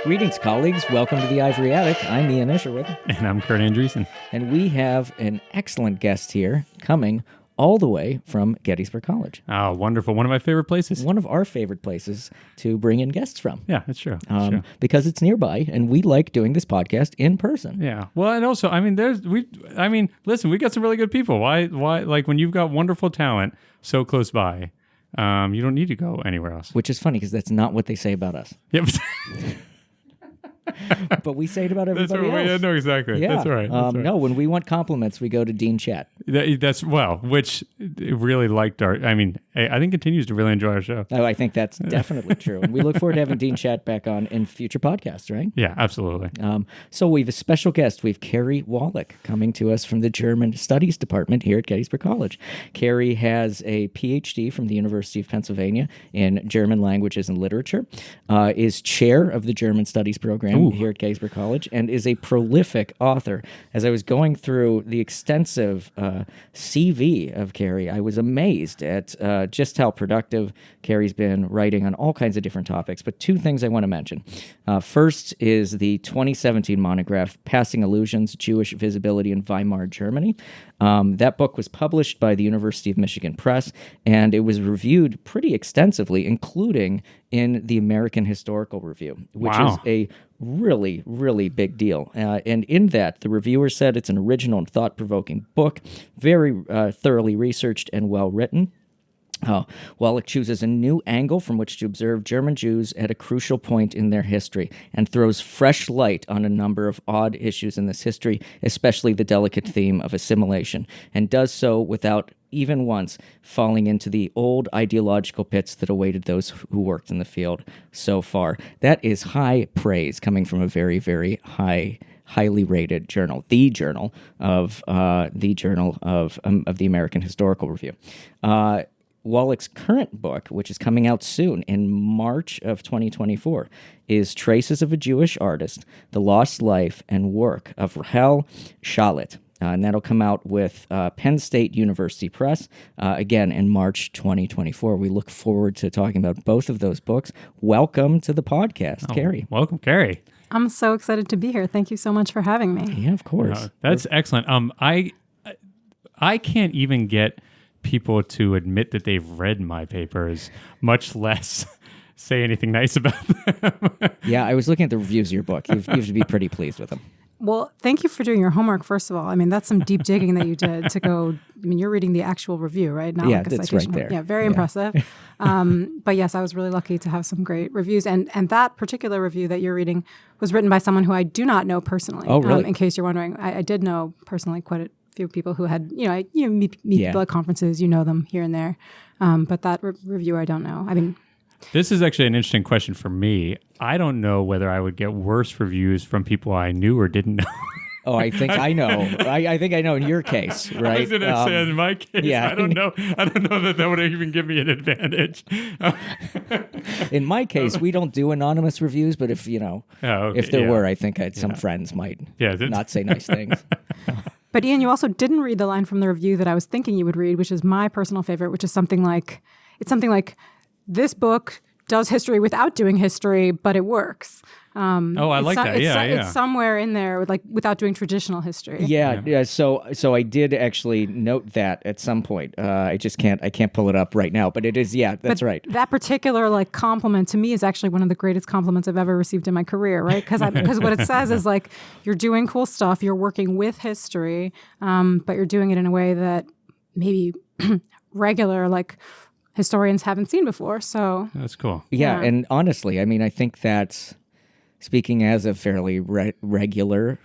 Greetings, colleagues. Welcome to the Ivory Attic. I'm Ian Isherwood. And I'm Kurt Andreessen. And we have an excellent guest here coming all the way from Gettysburg College. Oh, wonderful. One of my favorite places. One of our favorite places to bring in guests from. Yeah, that's true. That's true. Because it's nearby, and we like doing this podcast in person. Yeah. Well, and also, listen, we got some really good people. Why, like when you've got wonderful talent so close by, you don't need to go anywhere else. Which is funny because that's not what they say about us. Yep. But we say it about everybody else. Yeah, no, exactly. Yeah. That's right. That's right. No, when we want compliments, we go to Dean Chat. Which really liked I think continues to really enjoy our show. Oh, I think that's definitely true. And we look forward to having Dean Chat back on in future podcasts, right? Yeah, absolutely. So we have a special guest. We have Kerry Wallach coming to us from the German Studies Department here at Gettysburg College. Kerry has a PhD from the University of Pennsylvania in German Languages and Literature, is chair of the German Studies program here at Gettysburg College, and is a prolific author. As I was going through the extensive CV of Kerry, I was amazed at just how productive Kerry's been writing on all kinds of different topics. But two things I want to mention. First is the 2017 monograph, Passing Illusions, Jewish Visibility in Weimar Germany. That book was published by the University of Michigan Press, and it was reviewed pretty extensively, including in the American Historical Review, which is a really, really big deal. And in that, the reviewer said it's an original and thought-provoking book, very thoroughly researched and well-written. Wallach chooses a new angle from which to observe German Jews at a crucial point in their history and throws fresh light on a number of odd issues in this history, especially the delicate theme of assimilation, and does so without even once falling into the old ideological pits that awaited those who worked in the field so far. That is high praise coming from a very, very highly rated journal, the Journal of the American Historical Review. Wallach's current book, which is coming out soon in March of 2024, is Traces of a Jewish Artist, The Lost Life and Work of Rahel Szalit. And that'll come out with Penn State University Press, again, in March 2024. We look forward to talking about both of those books. Welcome to the podcast, Kerry. Welcome, Kerry. I'm so excited to be here. Thank you so much for having me. Yeah, of course. That's excellent. I can't even get people to admit that they've read my papers, much less say anything nice about them. Yeah, I was looking at the reviews of your book. You have to be pretty pleased with them. Well, thank you for doing your homework, first of all. I mean, that's some deep digging that you did to go. I mean, you're reading the actual review, right? Not yeah, like a that's citation. right there. Yeah, very impressive. But yes, I was really lucky to have some great reviews. And that particular review that you're reading was written by someone who I do not know personally. Oh, really? In case you're wondering, I did know personally quite a few people who had, meet people at conferences, them here and there. But that reviewer, I don't know. I mean, this is actually an interesting question for me. I don't know whether I would get worse reviews from people I knew or didn't know. Oh, I think I know. I think I know in your case, right? I was going to say in my case, yeah. I don't know that would even give me an advantage. In my case, we don't do anonymous reviews, but if if there were, I think some friends might not say nice things. But Ian, you also didn't read the line from the review that I was thinking you would read, which is my personal favorite, which is something like, this book does history without doing history, but it works. I like that. Yeah. It's somewhere in there, without doing traditional history. Yeah. So I did actually note that at some point. I can't pull it up right now, but it is. Yeah, that's right. That particular compliment to me is actually one of the greatest compliments I've ever received in my career. Right? Because what it says is you're doing cool stuff, you're working with history, but you're doing it in a way that maybe regular historians haven't seen before. So that's cool. Yeah, and honestly, I mean, I think that's speaking as a fairly regular,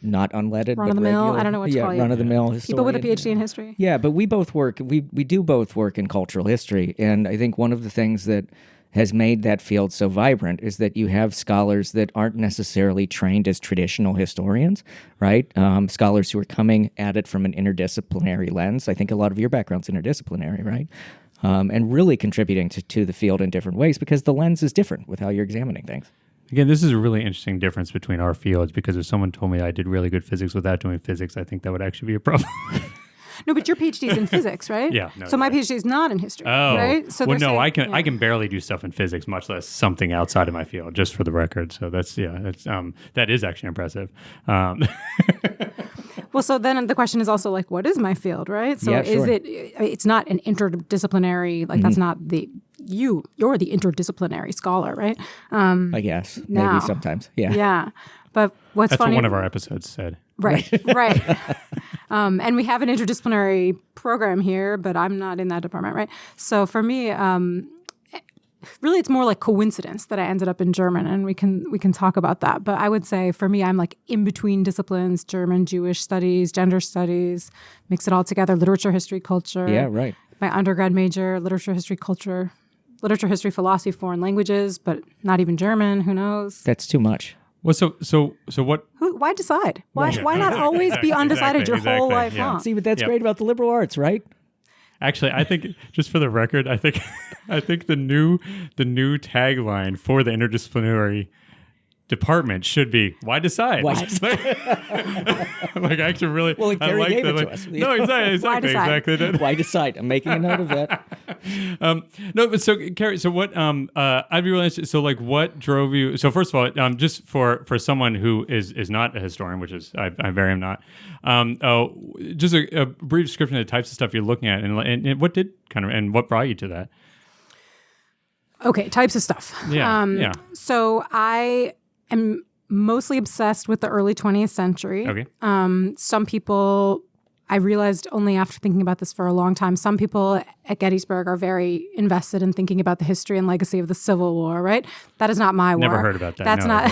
not unleaded, run of the mill. I don't know what to call you. Run of the mill historian. People with a PhD in history. Yeah, but we both work. We do both work in cultural history, and I think one of the things that has made that field so vibrant is that you have scholars that aren't necessarily trained as traditional historians, right? Scholars who are coming at it from an interdisciplinary lens. I think a lot of your background's interdisciplinary, right? And really contributing to the field in different ways because the lens is different with how you're examining things. Again, this is a really interesting difference between our fields because if someone told me I did really good physics without doing physics, I think that would actually be a problem. No, but your PhD is in physics, right? Yeah. No, so my PhD is not in history, right? So well, no, saying, I can barely do stuff in physics, much less something outside of my field, just for the record. So that's that is actually impressive. Well, so then the question is also like, what is my field, right? So it's not an interdisciplinary, like that's not you're the interdisciplinary scholar, right? I guess. Maybe sometimes. Yeah. Yeah. But what's That's funny. what one of our episodes said. Right. And we have an interdisciplinary program here, but I'm not in that department, right? So for me, really, it's more like coincidence that I ended up in German, and we can talk about that. But I would say for me, I'm like in between disciplines: German, Jewish studies, gender studies, mix it all together. Literature, history, culture. Yeah, right. My undergrad major: literature, history, culture, literature, history, philosophy, foreign languages, but not even German. Who knows? That's too much. Well, so what? Why decide? Why not always be undecided your whole life long? See, but that's great about the liberal arts, right? Actually, I think, just for the record, I think the new tagline for the interdisciplinary department should be "Why decide?" Why like, actually, really. Well, Kerry like gave that, it to us. No, exactly. Why decide? I'm making a note of that. No, but so Kerry, so what? I'd be really interested. So, like, what drove you? So, first of all, just for someone who is not a historian, which is I very am not. Just a brief description of the types of stuff you're looking at, and what did and what brought you to that? Okay, types of stuff. Yeah. So I am mostly obsessed with the early 20th century. Okay. Some people, I realized only after thinking about this for a long time, some people at Gettysburg are very invested in thinking about the history and legacy of the Civil War, right? That is not my war. Never heard about that. That's not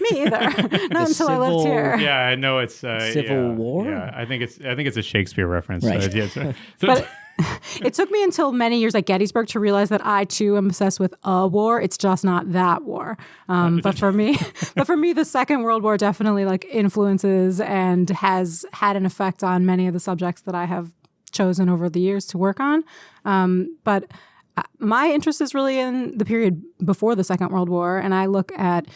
me either. Not until I lived here. Yeah, I know it's Civil War. Yeah, I think it's a Shakespeare reference. Right. But it took me until many years at Gettysburg to realize that I too am obsessed with a war. It's just not that war. But for me, the Second World War definitely like influences and has had an effect on many of the subjects that I have chosen over the years to work on. But my interest is really in the period before the Second World War, and I look at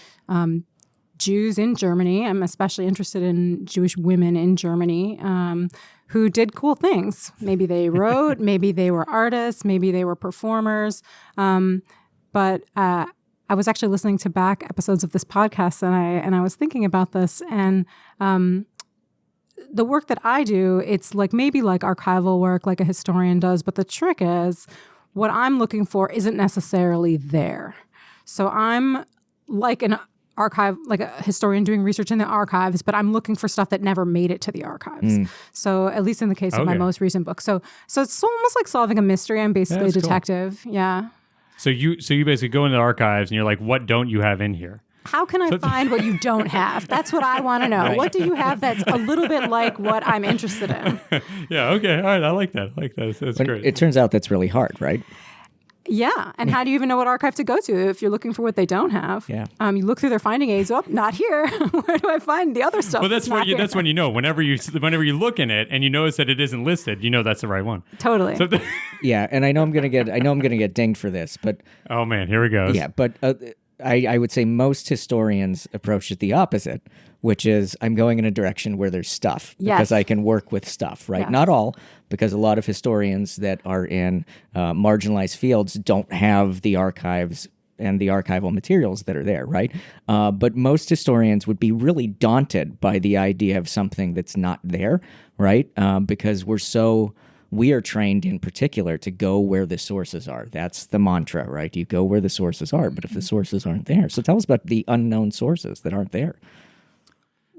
Jews in Germany. I'm especially interested in Jewish women in Germany who did cool things. Maybe they wrote, maybe they were artists, maybe they were performers. But I was actually listening to back episodes of this podcast, and I was thinking about this. And the work that I do, it's like maybe like archival work, like a historian does. But the trick is, what I'm looking for isn't necessarily there. So I'm like an archive, like a historian doing research in the archives, but I'm looking for stuff that never made it to the archives. So at least in the case of my most recent book. So it's almost like solving a mystery. I'm basically a detective. Cool. Yeah. So you basically go into the archives and you're like, what don't you have in here? How can I find what you don't have? That's what I want to know. Right. What do you have that's a little bit like what I'm interested in? Yeah. Okay. All right. I like that. That's great. It turns out that's really hard, right? Yeah. And how do you even know what archive to go to if you're looking for what they don't have? Yeah. You look through their finding aids. Oh, not here. Where do I find the other stuff? Well, that's when you know. Whenever you look in it and you notice that it isn't listed, you know that's the right one. Totally. So yeah, and I know I'm gonna get dinged for this, but oh man, here we go. Yeah, but I would say most historians approach it the opposite, which is I'm going in a direction where there's stuff because I can work with stuff, right? Yes. Not all, because a lot of historians that are in marginalized fields don't have the archives and the archival materials that are there, right? But most historians would be really daunted by the idea of something that's not there, right? Because we are trained in particular to go where the sources are. That's the mantra, right? You go where the sources are, but if the sources aren't there. So tell us about the unknown sources that aren't there.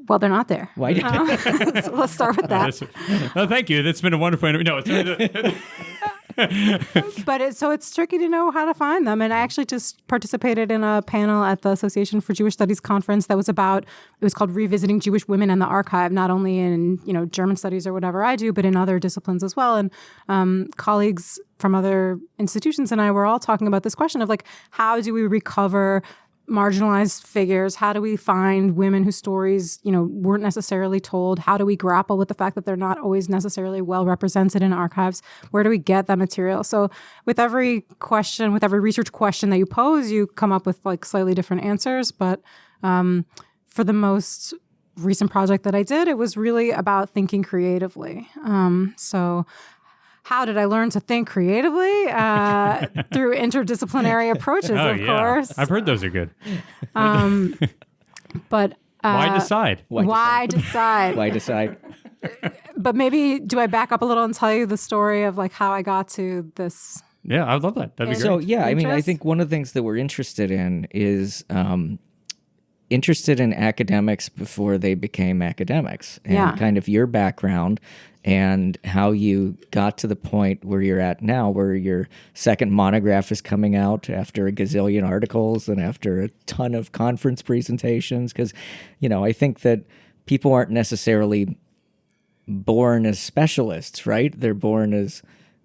Well, they're not there. Why? So let's start with that. Thank you. That's been a wonderful interview. No, it's But it's tricky to know how to find them. And I actually just participated in a panel at the Association for Jewish Studies conference that was it was called Revisiting Jewish Women and the Archive, not only in, German studies or whatever I do, but in other disciplines as well. And colleagues from other institutions and I were all talking about this question of like, how do we recover marginalized figures? How do we find women whose stories, weren't necessarily told? How do we grapple with the fact that they're not always necessarily well represented in archives? Where do we get that material? So with every research question that you pose, you come up with like slightly different answers. But for the most recent project that I did, it was really about thinking creatively. So how did I learn to think creatively? Through interdisciplinary approaches, of course. I've heard those are good. But Why decide? Why decide? Why decide? But maybe do I back up a little and tell you the story of like how I got to this? Yeah, I would love that. That'd be great. So yeah, I mean, I Interest? think one of the things that we're interested in is interested in academics before they became academics, and Yeah. kind of your background and how you got to the point where you're at now, where your second monograph is coming out after a gazillion articles and after a ton of conference presentations. Because, I think that people aren't necessarily born as specialists, right? They're born as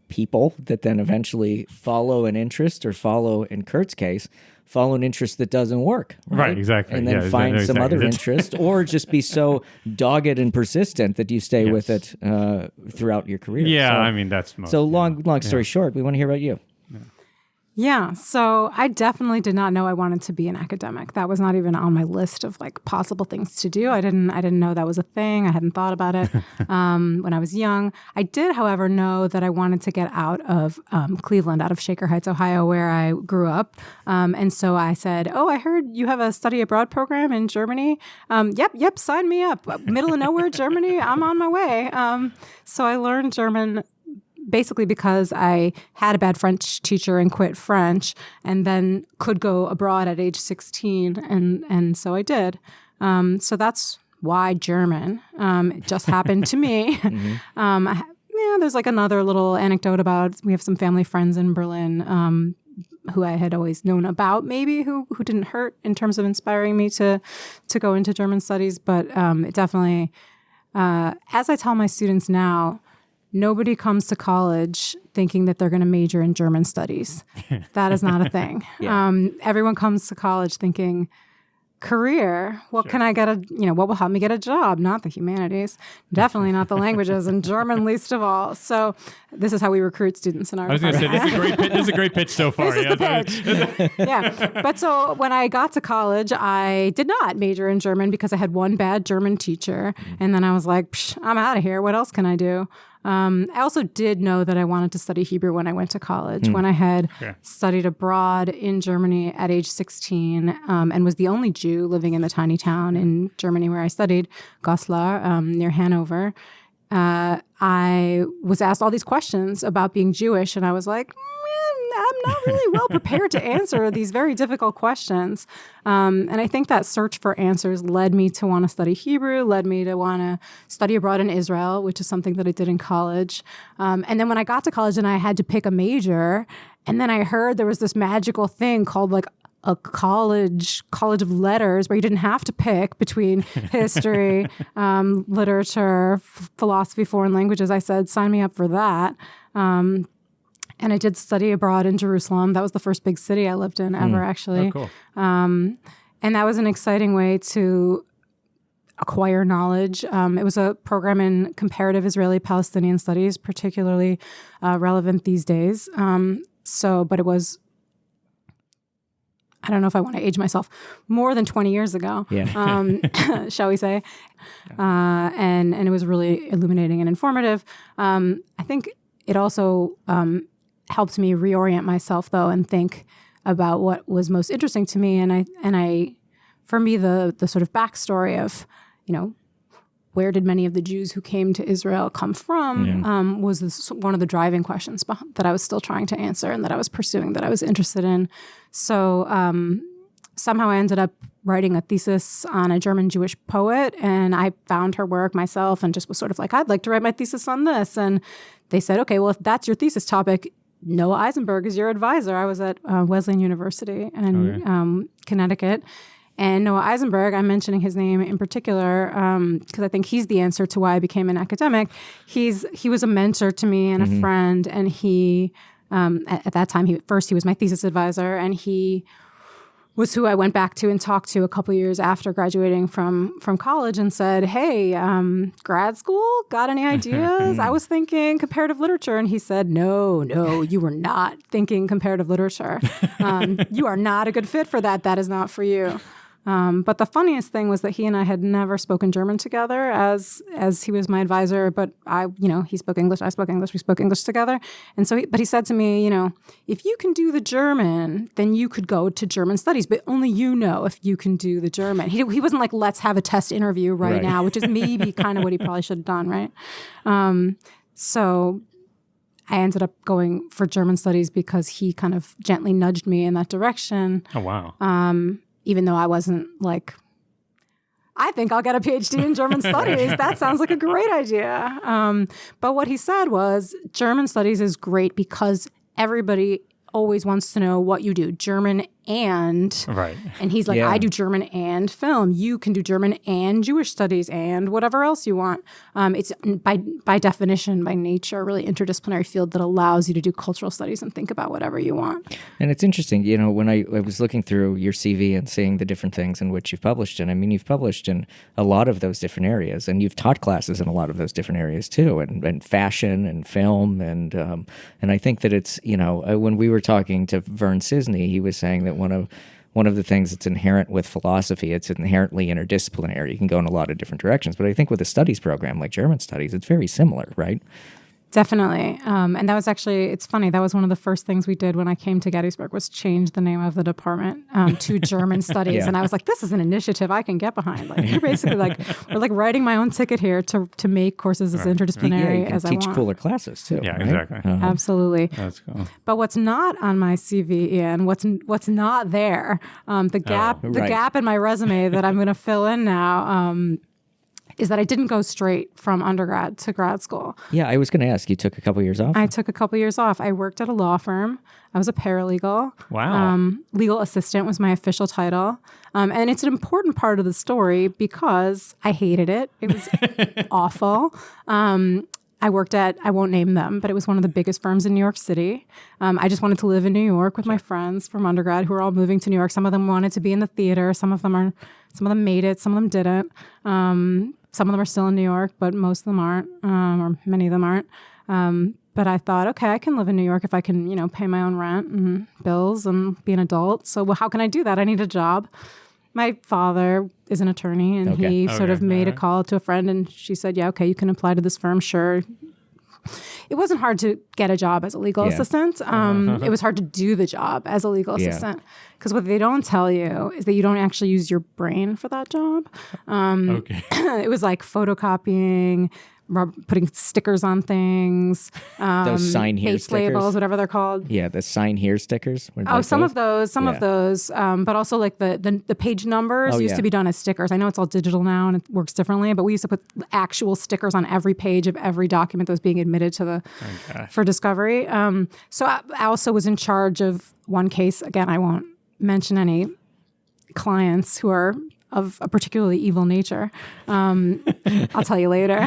people that then eventually follow an interest, or follow, in Kurt's case, follow an interest that doesn't work. Right, exactly. And then Yeah, find exactly. some other interest, or just be so dogged and persistent that you stay with it throughout your career. Yeah, So, I mean, that's most. so long story short, we want to hear about you. Yeah, so I definitely did not know I wanted to be an academic. That was not even on my list of like possible things to do. I didn't know that was a thing. I hadn't thought about it when I was young. I did, however, know that I wanted to get out of Cleveland, out of Shaker Heights, Ohio, where I grew up. And so I said, "Oh, I heard you have a study abroad program in Germany. Yep, sign me up. Middle of nowhere, Germany. I'm on my way." So I learned German basically because I had a bad French teacher and quit French, and then could go abroad at age 16, and so I did. So that's why German. It just happened to me. There's like another little anecdote about, we have some family friends in Berlin who I had always known about, maybe, who didn't hurt in terms of inspiring me to go into German studies. But it definitely, as I tell my students now, nobody comes to college thinking that they're going to major in German studies. That is not a thing. Everyone comes to college thinking, career, what can I get what will help me get a job? Not the humanities, definitely not the languages, and German least of all. So this is how we recruit students in our I was going to say, department. this is a great pitch so far. This is the pitch. Yeah. But so when I got to college, I did not major in German because I had one bad German teacher. And then I was like, I'm out of here. What else can I do? I also did know that I wanted to study Hebrew when I went to college. When I had studied abroad in Germany at age 16 and was the only Jew living in the tiny town in Germany where I studied, Goslar, near Hanover, I was asked all these questions about being Jewish, and I was like, I'm not really well prepared to answer these very difficult questions. And I think that search for answers led me to want to study Hebrew, led me to want to study abroad in Israel, which is something that I did in college. And then when I got to college and I had to pick a major, and then I heard there was this magical thing called like a college of letters where you didn't have to pick between history, literature, philosophy, foreign languages. I said, sign me up for that. And I did study abroad in Jerusalem. That was the first big city I lived in ever, actually. Oh, cool. And that was an exciting way to acquire knowledge. It was a program in comparative Israeli-Palestinian studies, particularly relevant these days. But it was, I don't know if I want to age myself, more than 20 years ago, shall we say. And it was really illuminating and informative. I think it also helped me reorient myself, though, and think about what was most interesting to me. And I, for me, the sort of backstory of, where did many of the Jews who came to Israel come from, was one of the driving questions that I was still trying to answer and that I was pursuing, that I was interested in. So somehow I ended up writing a thesis on a German Jewish poet, and I found her work myself and just was sort of like, I'd like to write my thesis on this. And they said, okay, well, if that's your thesis topic, Noah Eisenberg is your advisor. I was at Wesleyan University in Connecticut. And Noah Eisenberg, I'm mentioning his name in particular because I think he's the answer to why I became an academic. He was a mentor to me and a friend, and he, at that time, he was my thesis advisor, and he was who I went back to and talked to a couple years after graduating from college and said, hey, grad school, got any ideas? I was thinking comparative literature. And he said, no, you were not thinking comparative literature. You are not a good fit for that. That is not for you. But the funniest thing was that he and I had never spoken German together as he was my advisor, but he spoke English, I spoke English, we spoke English together. And so, but he said to me, if you can do the German, then you could go to German studies, but only if you can do the German. He wasn't like, let's have a test interview right now, which is maybe kind of what he probably should have done, right? So I ended up going for German studies because he kind of gently nudged me in that direction. Oh, wow. Even though I wasn't like, I think I'll get a PhD in German studies. That sounds like a great idea. But what he said was, German studies is great because everybody always wants to know what you do, German and. Right. And he's like, I do German and film. You can do German and Jewish studies and whatever else you want. It's by definition, by nature, a really interdisciplinary field that allows you to do cultural studies and think about whatever you want. And it's interesting, when I was looking through your CV and seeing the different things in which you've published in, I mean, you've published in a lot of those different areas, and you've taught classes in a lot of those different areas too, and fashion and film, and I think that it's, when we were talking to Vern Sisney, he was saying that one of the things that's inherent with philosophy, it's inherently interdisciplinary. You can go in a lot of different directions, but I think with a studies program like German studies, it's very similar, right? Definitely. And that was actually, it's funny, that was one of the first things we did when I came to Gettysburg was change the name of the department to German Studies. Yeah. And I was like, this is an initiative I can get behind. Like, you're basically like, we're like writing my own ticket here to make courses as interdisciplinary as I want. Teach cooler classes too. Yeah, right? exactly. Absolutely. That's cool. But what's not on my CV, Ian, what's not there, the gap in my resume that I'm going to fill in now, is that I didn't go straight from undergrad to grad school. Yeah, I was going to ask, you took a couple years off? I took a couple years off. I worked at a law firm. I was a paralegal. Wow. Legal assistant was my official title. And it's an important part of the story because I hated it. It was awful. I worked at, I won't name them, but it was one of the biggest firms in New York City. I just wanted to live in New York with my friends from undergrad who were all moving to New York. Some of them wanted to be in the theater. Some of them made it. Some of them didn't. Some of them are still in New York, but most of them aren't, or many of them aren't. But I thought, okay, I can live in New York if I can, pay my own rent and bills and be an adult. So how can I do that? I need a job. My father is an attorney, and he sort of made a call to a friend, and she said, yeah, okay, you can apply to this firm, sure. It wasn't hard to get a job as a legal assistant. It was hard to do the job as a legal assistant. Because what they don't tell you is that you don't actually use your brain for that job. It was like photocopying, putting stickers on things. Those sign here base stickers. labels, whatever they're called. Yeah, the sign here stickers. Some of those. But also like the page numbers used to be done as stickers. I know it's all digital now and it works differently, but we used to put actual stickers on every page of every document that was being admitted to for discovery. So I also was in charge of one case. Again, I won't mention any clients who are of a particularly evil nature. I'll tell you later.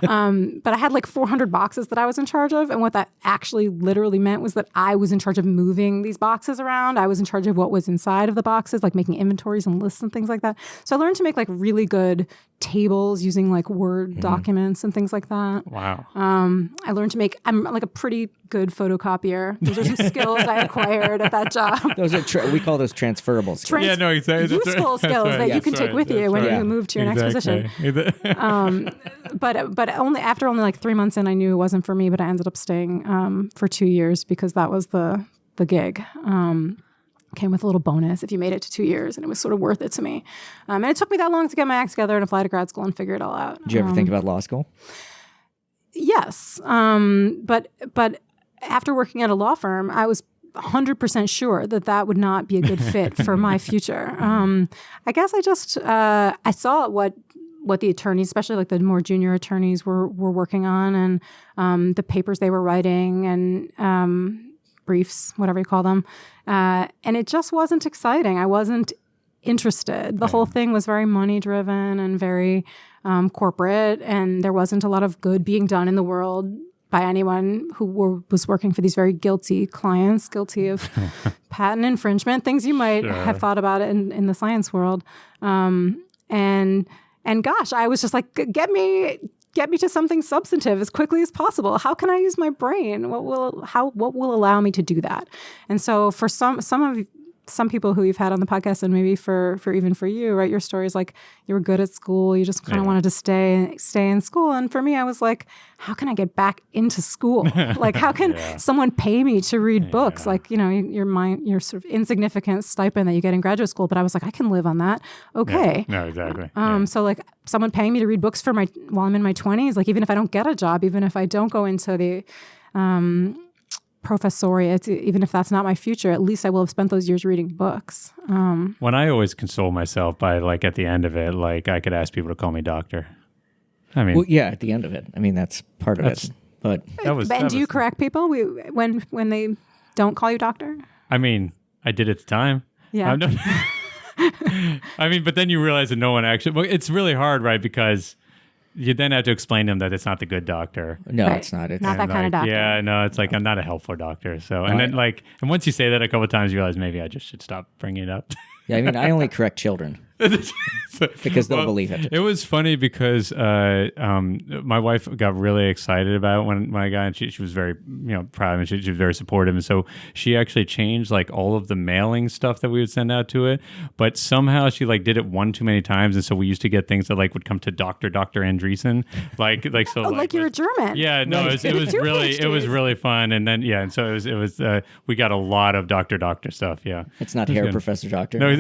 But I had like 400 boxes that I was in charge of. And what that actually literally meant was that I was in charge of moving these boxes around. I was in charge of what was inside of the boxes, like making inventories and lists and things like that. So I learned to make like really good tables using like Word documents and things like that. Wow. I learned to make, I'm like a pretty good photocopier. Those are some skills I acquired at that job. Those are, we call those transferable skills. Exactly. Useful skills that you can take with you when you move to your next position. But only after like 3 months in, I knew it wasn't for me, but I ended up staying for 2 years because that was the gig. Came with a little bonus if you made it to 2 years, and it was sort of worth it to me. And it took me that long to get my act together and apply to grad school and figure it all out. Did you ever think about law school? Yes. But after working at a law firm, I was 100% sure that would not be a good fit for my future. I guess I just, I saw what the attorneys, especially like the more junior attorneys were working on, and the papers they were writing, and briefs, whatever you call them. And it just wasn't exciting. I wasn't interested. The whole thing was very money driven and very corporate, and there wasn't a lot of good being done in the world by anyone who was working for these very guilty clients, guilty of patent infringement, things you might have thought about it in the science world. And gosh, I was just like, get me to something substantive as quickly as possible. How can I use my brain? What will allow me to do that? And so for some of some people who you've had on the podcast, and maybe for even for you, right? Your story is like you were good at school, you just kind of wanted to stay in school. And for me, I was like, how can I get back into school? Like, how can someone pay me to read books? Like, your sort of insignificant stipend that you get in graduate school. But I was like, I can live on that. Okay. Yeah. No, exactly. So like someone paying me to read books while I'm in my 20s, like even if I don't get a job, even if I don't go into the professoriate, even if that's not my future, at least I will have spent those years reading books. When I always console myself by like at the end of it, like I could ask people to call me doctor. I mean, well, yeah, at the end of it. I mean, that's part of it. But do you correct people when they don't call you doctor? I mean, I did at the time. Yeah. I mean, but then you realize that no one actually. Well, it's really hard, right? Because you then have to explain to them that it's not the good doctor. No, right. It's not. It's not that kind of doctor. Yeah, no, it's like I'm not a helpful doctor. So, and then like, and once you say that a couple of times, you realize maybe I just should stop bringing it up. Yeah, I mean, I only correct children because they'll believe it. It was funny because my wife got really excited about it when I got, and she was very proud, and she was very supportive, and so she actually changed like all of the mailing stuff that we would send out to it, but somehow she like did it one too many times, and so we used to get things that like would come to Dr. Andreessen, like so. Oh, like you're a German. Yeah, no, it was really fun, and then and so it was we got a lot of Doctor stuff. Yeah, it's not hair Professor Doctor. No,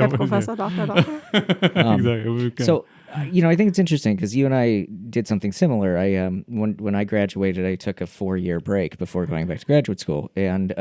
Professor, doctor. Exactly. So, I think it's interesting because you and I did something similar. I when I graduated, I took a 4-year break before going back to graduate school, and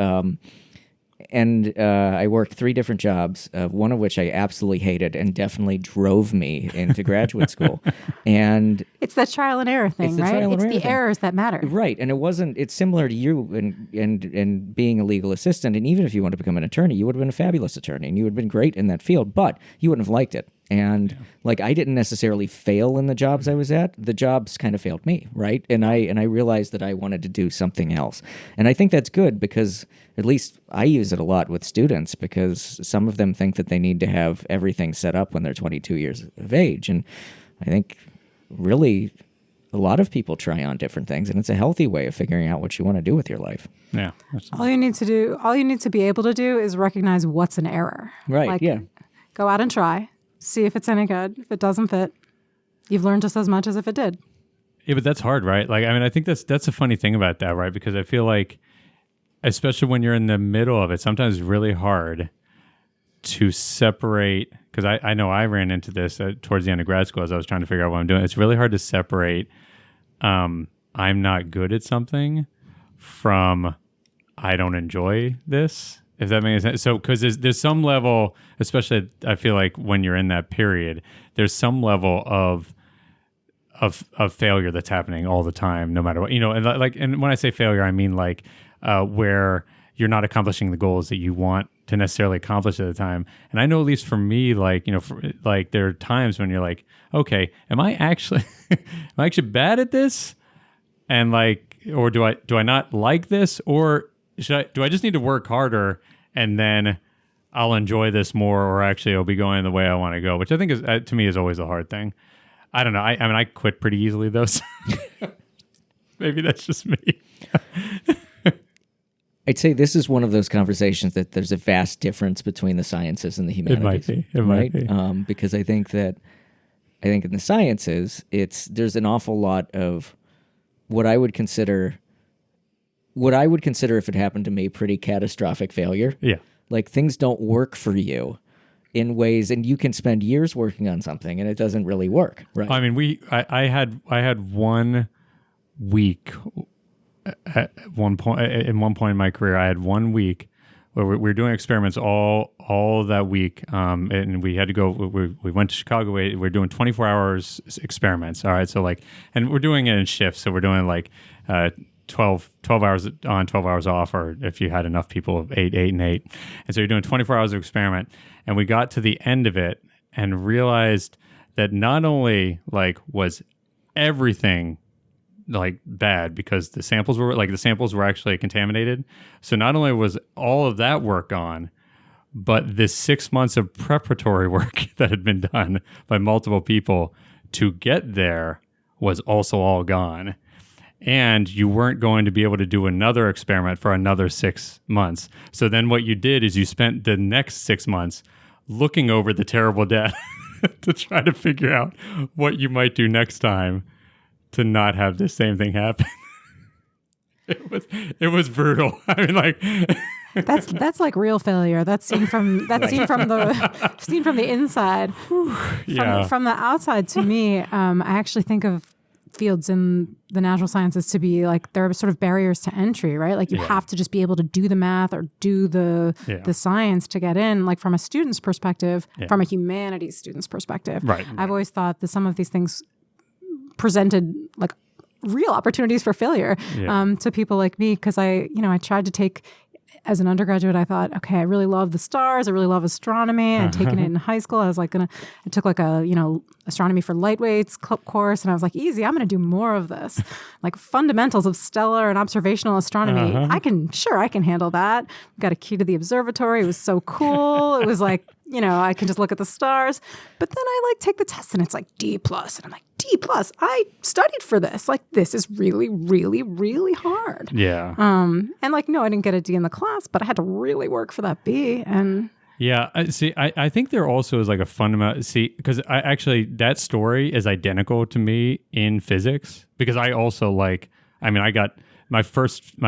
I worked 3 different jobs, one of which I absolutely hated and definitely drove me into graduate school. And it's that trial and error thing, right? It's the errors that matter. Right. And it's similar to you and being a legal assistant. And even if you want to become an attorney, you would have been a fabulous attorney and you would have been great in that field, but you wouldn't have liked it. And I didn't necessarily fail in the jobs I was at. The jobs kind of failed me, right? And I realized that I wanted to do something else. And I think that's good because at least I use it a lot with students because some of them think that they need to have everything set up when they're 22 years of age. And I think really a lot of people try on different things, and it's a healthy way of figuring out what you want to do with your life. Yeah. All you need to be able to do is recognize what's an error. Right, Go out and try. See if it's any good. If it doesn't fit, you've learned just as much as if it did. Yeah, but that's hard, right? Like, I mean, I think that's a funny thing about that, right? Because I feel like, especially when you're in the middle of it, sometimes it's really hard to separate. Because I know I ran into this towards the end of grad school as I was trying to figure out what I'm doing. It's really hard to separate I'm not good at something from I don't enjoy this. If that makes sense. So, because there's some level, especially I feel like when you're in that period, there's some level of failure that's happening all the time, no matter what, and when I say failure, I mean like where you're not accomplishing the goals that you want to necessarily accomplish at the time. And I know at least for me, there are times when you're like, okay, am I actually bad at this? And or do I not like this? Or do I just need to work harder and then I'll enjoy this more, or actually it'll be going the way I want to go, which I think is to me is always a hard thing. I don't know. I mean, I quit pretty easily though. So maybe that's just me. I'd say this is one of those conversations that there's a vast difference between the sciences and the humanities. It might be. Because I think in the sciences, there's an awful lot of what I would consider if it happened to me, pretty catastrophic failure. Yeah. Like things don't work for you in ways, and you can spend years working on something and it doesn't really work. Right. I mean, I had 1 week at one point in my career. I had 1 week where we were doing experiments all that week. And we had to go, we went to Chicago, we're doing 24 hours experiments. All right. So and we're doing it in shifts. So we're doing 12 hours on, 12 hours off, or if you had enough people of 8 and 8. And so you're doing 24 hours of experiment. And we got to the end of it and realized that not only was everything bad because the samples were actually contaminated. So not only was all of that work gone, but this 6 months of preparatory work that had been done by multiple people to get there was also all gone. and you weren't going to be able to do another experiment for another 6 months. So then what you did is you spent the next 6 months looking over the terrible data to try to figure out what you might do next time to not have the same thing happen. It was brutal. I mean, like that's like real failure. That's seen from the inside. From the outside, to me, I actually think of fields in the natural sciences to be like there are sort of barriers to entry, right? Like you have to just be able to do the math or do the science to get in. Like from a student's perspective, from a humanities student's perspective, right. I've always thought that some of these things presented like real opportunities for failure to people like me, because I tried to take. As an undergraduate, I thought, okay, I really love the stars. I really love astronomy. I'd taken it in high school. I was like I took like a, astronomy for lightweights course. And I was like, easy, I'm going to do more of this. Like fundamentals of stellar and observational astronomy. I can handle that. Got a key to the observatory. It was so cool. It was like, I can just look at the stars. But then I take the test and it's like D+. And I'm like, D+. I studied for this. Like, this is really, really, really hard. Yeah. And no, I didn't get a D in the class, but I had to really work for that B. And yeah, I think there also is like a fundamental, because that story is identical to me in physics, because I also I got my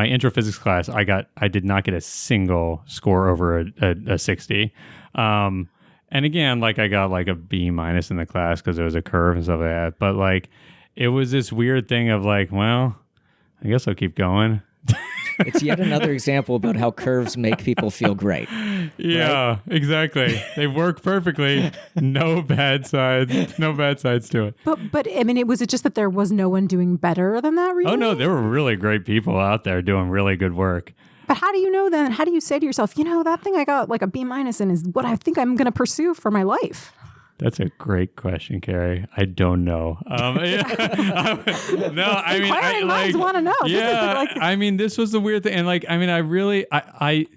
intro physics class, I did not get a single score over a 60. And again, I got a B- in the class because there was a curve and stuff like that. But it was this weird thing of well, I guess I'll keep going. It's yet another example about how curves make people feel great. Yeah, right? Exactly. They work perfectly. No bad sides. No bad sides to it. But I mean, was it just that there was no one doing better than that? Really? Oh no, there were really great people out there doing really good work. But how do you know then? How do you say to yourself, that thing I got a B- in is what I think I'm going to pursue for my life? That's a great question, Carrie. I don't know. No, I mean, inquiring minds want to know. Yeah, this was the weird thing, and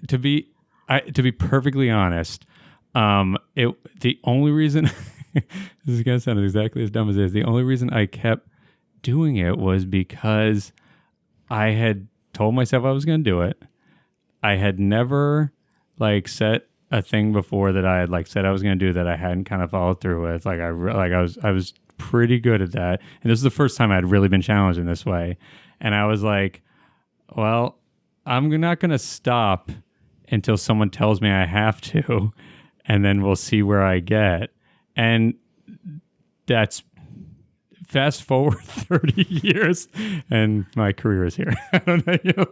to be perfectly honest, the only reason this is gonna sound exactly as dumb as it is. The only reason I kept doing it was because I had told myself I was going to do it. I had never set a thing before that I had said I was going to do that I hadn't kind of followed through with. I was pretty good at that, and this is the first time I'd really been challenged in this way. And I was like, well, I'm not going to stop until someone tells me I have to, and then we'll see where I get. And that's fast forward 30 years, and my career is here. I don't know.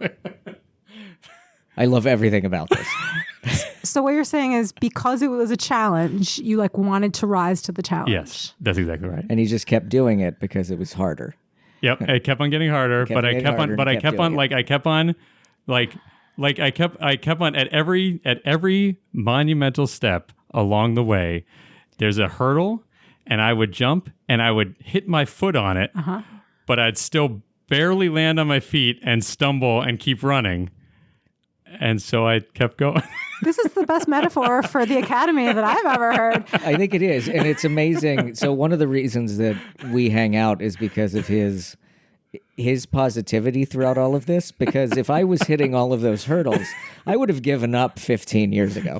I love everything about this. So what you're saying is because it was a challenge, you wanted to rise to the challenge. Yes, that's exactly right. And he just kept doing it because it was harder. Yep, it kept on getting harder, I kept on at every monumental step along the way. There's a hurdle, and I would jump and I would hit my foot on it, but I'd still barely land on my feet and stumble and keep running. And so I kept going. This is the best metaphor for the academy that I've ever heard. I think it is. And it's amazing. So one of the reasons that we hang out is because of his positivity throughout all of this. Because if I was hitting all of those hurdles, I would have given up 15 years ago.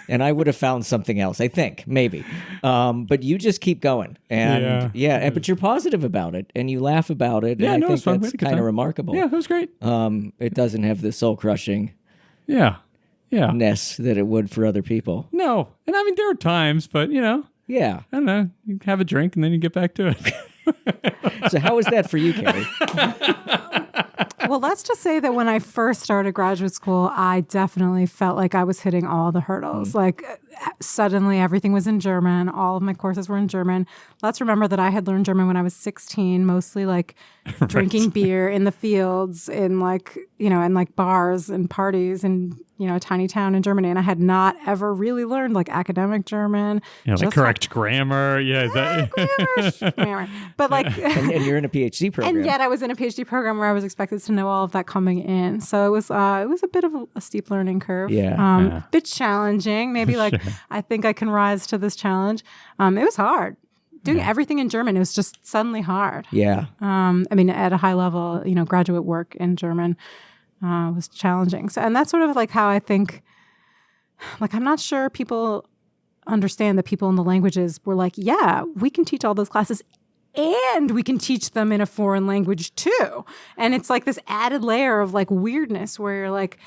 And I would have found something else, I think, maybe. But you just keep going. And but you're positive about it. And you laugh about it. Yeah, and I think fun. that's kind of remarkable. Yeah, it was great. It doesn't have the soul-crushing ness that it would for other people. No. And there are times, but, Yeah. I don't know. You have a drink and then you get back to it. So how was that for you, Kerry? Well, let's just say that when I first started graduate school, I definitely felt like I was hitting all the hurdles. Suddenly everything was in German. All of my courses were in German. Let's remember that I had learned German when I was 16, mostly drinking beer in the fields, in bars and parties in a tiny town in Germany. And I had not ever really learned academic German. Yeah, correct grammar. Yeah, grammar. But and you're in a PhD program. And yet I was in a PhD program where I was expected to know all of that coming in. So it was a bit of a steep learning curve. Yeah. Bit challenging. Maybe I think I can rise to this challenge. It was hard. doing everything in German, it was just suddenly hard. Yeah. I mean, at a high level, graduate work in German was challenging. So, and that's sort of like how I think, like, I'm not sure people understand that people in the languages were like, yeah, we can teach all those classes and we can teach them in a foreign language too. And it's like this added layer of like weirdness where you're like,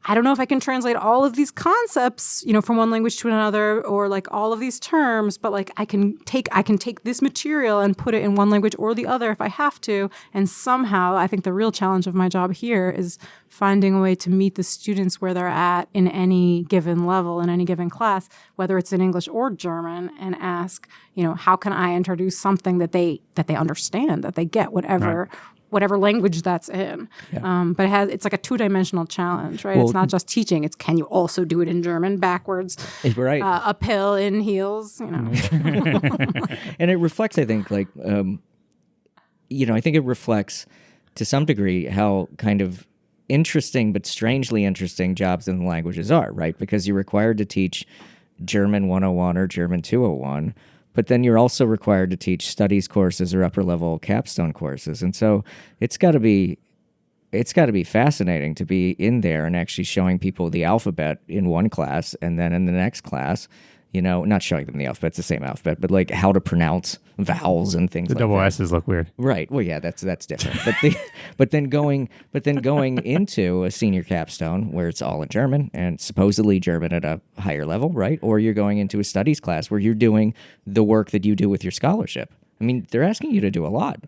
I don't know if I can translate all of these concepts, from one language to another, or like all of these terms, but like I can take this material and put it in one language or the other if I have to. And somehow I think the real challenge of my job here is finding a way to meet the students where they're at in any given level, in any given class, whether it's in English or German, and ask, how can I introduce something that they understand, that they get, whatever language that's in. Yeah. But it's like a two-dimensional challenge, right? Well, it's not just teaching. It's can you also do it in German backwards, right. uphill in heels, And it reflects, I think, like, I think it reflects to some degree how kind of interesting but strangely interesting jobs in the languages are, right? Because you're required to teach German 101 or German 201, but then you're also required to teach studies courses or upper level capstone courses. And so it's got to be fascinating to be in there and actually showing people the alphabet in one class, and then in the next class, not showing them the alphabet, it's the same alphabet, but like how to pronounce vowels and things like that. The double S's look weird. Right. Well, yeah, that's different. But then going into a senior capstone where it's all in German and supposedly German at a higher level, right? Or you're going into a studies class where you're doing the work that you do with your scholarship. I mean, they're asking you to do a lot.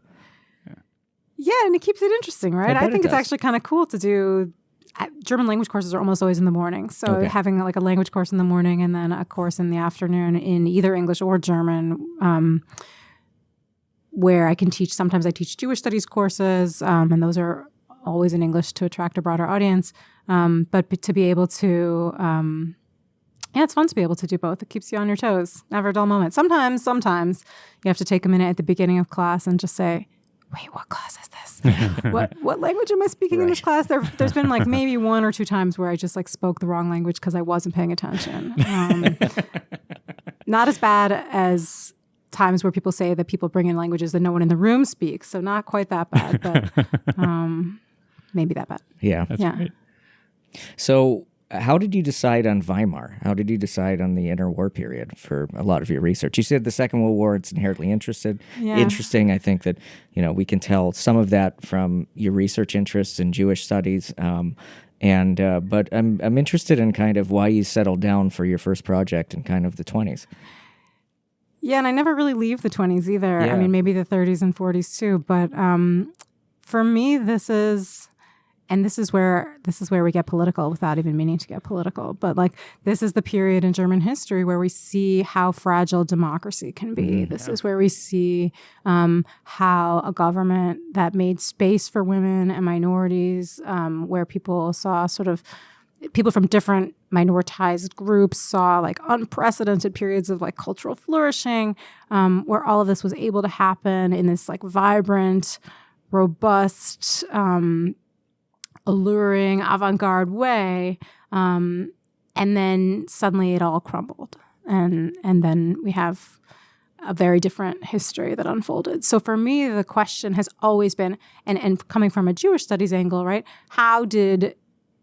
Yeah, and it keeps it interesting, right? I think it's actually kind of cool to do. German language courses are almost always in the morning. So having like a language course in the morning and then a course in the afternoon in either English or German, where I can teach. Sometimes I teach Jewish studies courses, and those are always in English to attract a broader audience. But to be able to, it's fun to be able to do both. It keeps you on your toes. Never a dull moment. Sometimes you have to take a minute at the beginning of class and just say, wait, what class is this? What language am I speaking in this class? There's been like maybe one or two times where I just like spoke the wrong language because I wasn't paying attention. Not as bad as times where people say that people bring in languages that no one in the room speaks. So not quite that bad, but maybe that bad. Yeah. That's great. So how did you decide on Weimar? How did you decide on the interwar period for a lot of your research? You said the Second World War, it's inherently interesting. I think that, we can tell some of that from your research interests in Jewish studies. But I'm interested in kind of why you settled down for your first project in kind of the 20s. Yeah, and I never really leave the 20s either. Yeah. I mean, maybe the 30s and 40s too. But for me, this is where we get political without even meaning to get political. But like this is the period in German history where we see how fragile democracy can be. This is where we see how a government that made space for women and minorities, where people saw people from different minoritized groups saw like unprecedented periods of like cultural flourishing, where all of this was able to happen in this like vibrant, robust, alluring, avant-garde way, and then suddenly it all crumbled, and then we have a very different history that unfolded. So for me, the question has always been, and coming from a Jewish studies angle, right? How did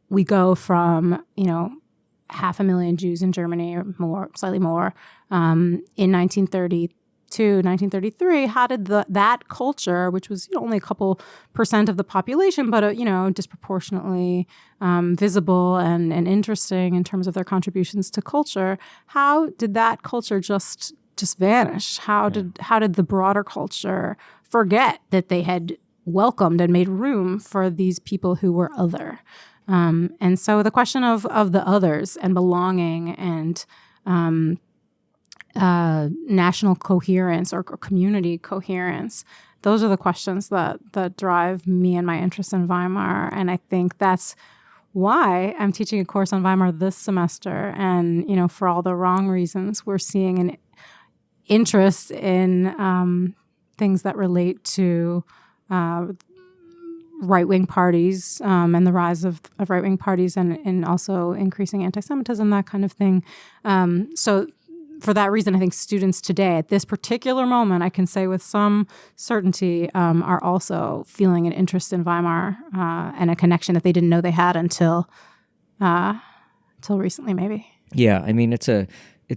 we go from 500,000 Jews in Germany, or more, slightly more, in 1930? To 1933, how did that culture, which was only a couple % of the population, but disproportionately visible and interesting in terms of their contributions to culture, how did that culture just vanish? How did the broader culture forget that they had welcomed and made room for these people who were other? And so the question of the others and belonging and national coherence or community coherence. Those are the questions that drive me and my interest in Weimar. And I think that's why I'm teaching a course on Weimar this semester. And, for all the wrong reasons, we're seeing an interest in things that relate to right-wing parties and the rise of right-wing parties and also increasing anti-Semitism, that kind of thing. So for that reason, I think students today, at this particular moment, I can say with some certainty, are also feeling an interest in Weimar and a connection that they didn't know they had until recently, maybe. Yeah, I mean, it's a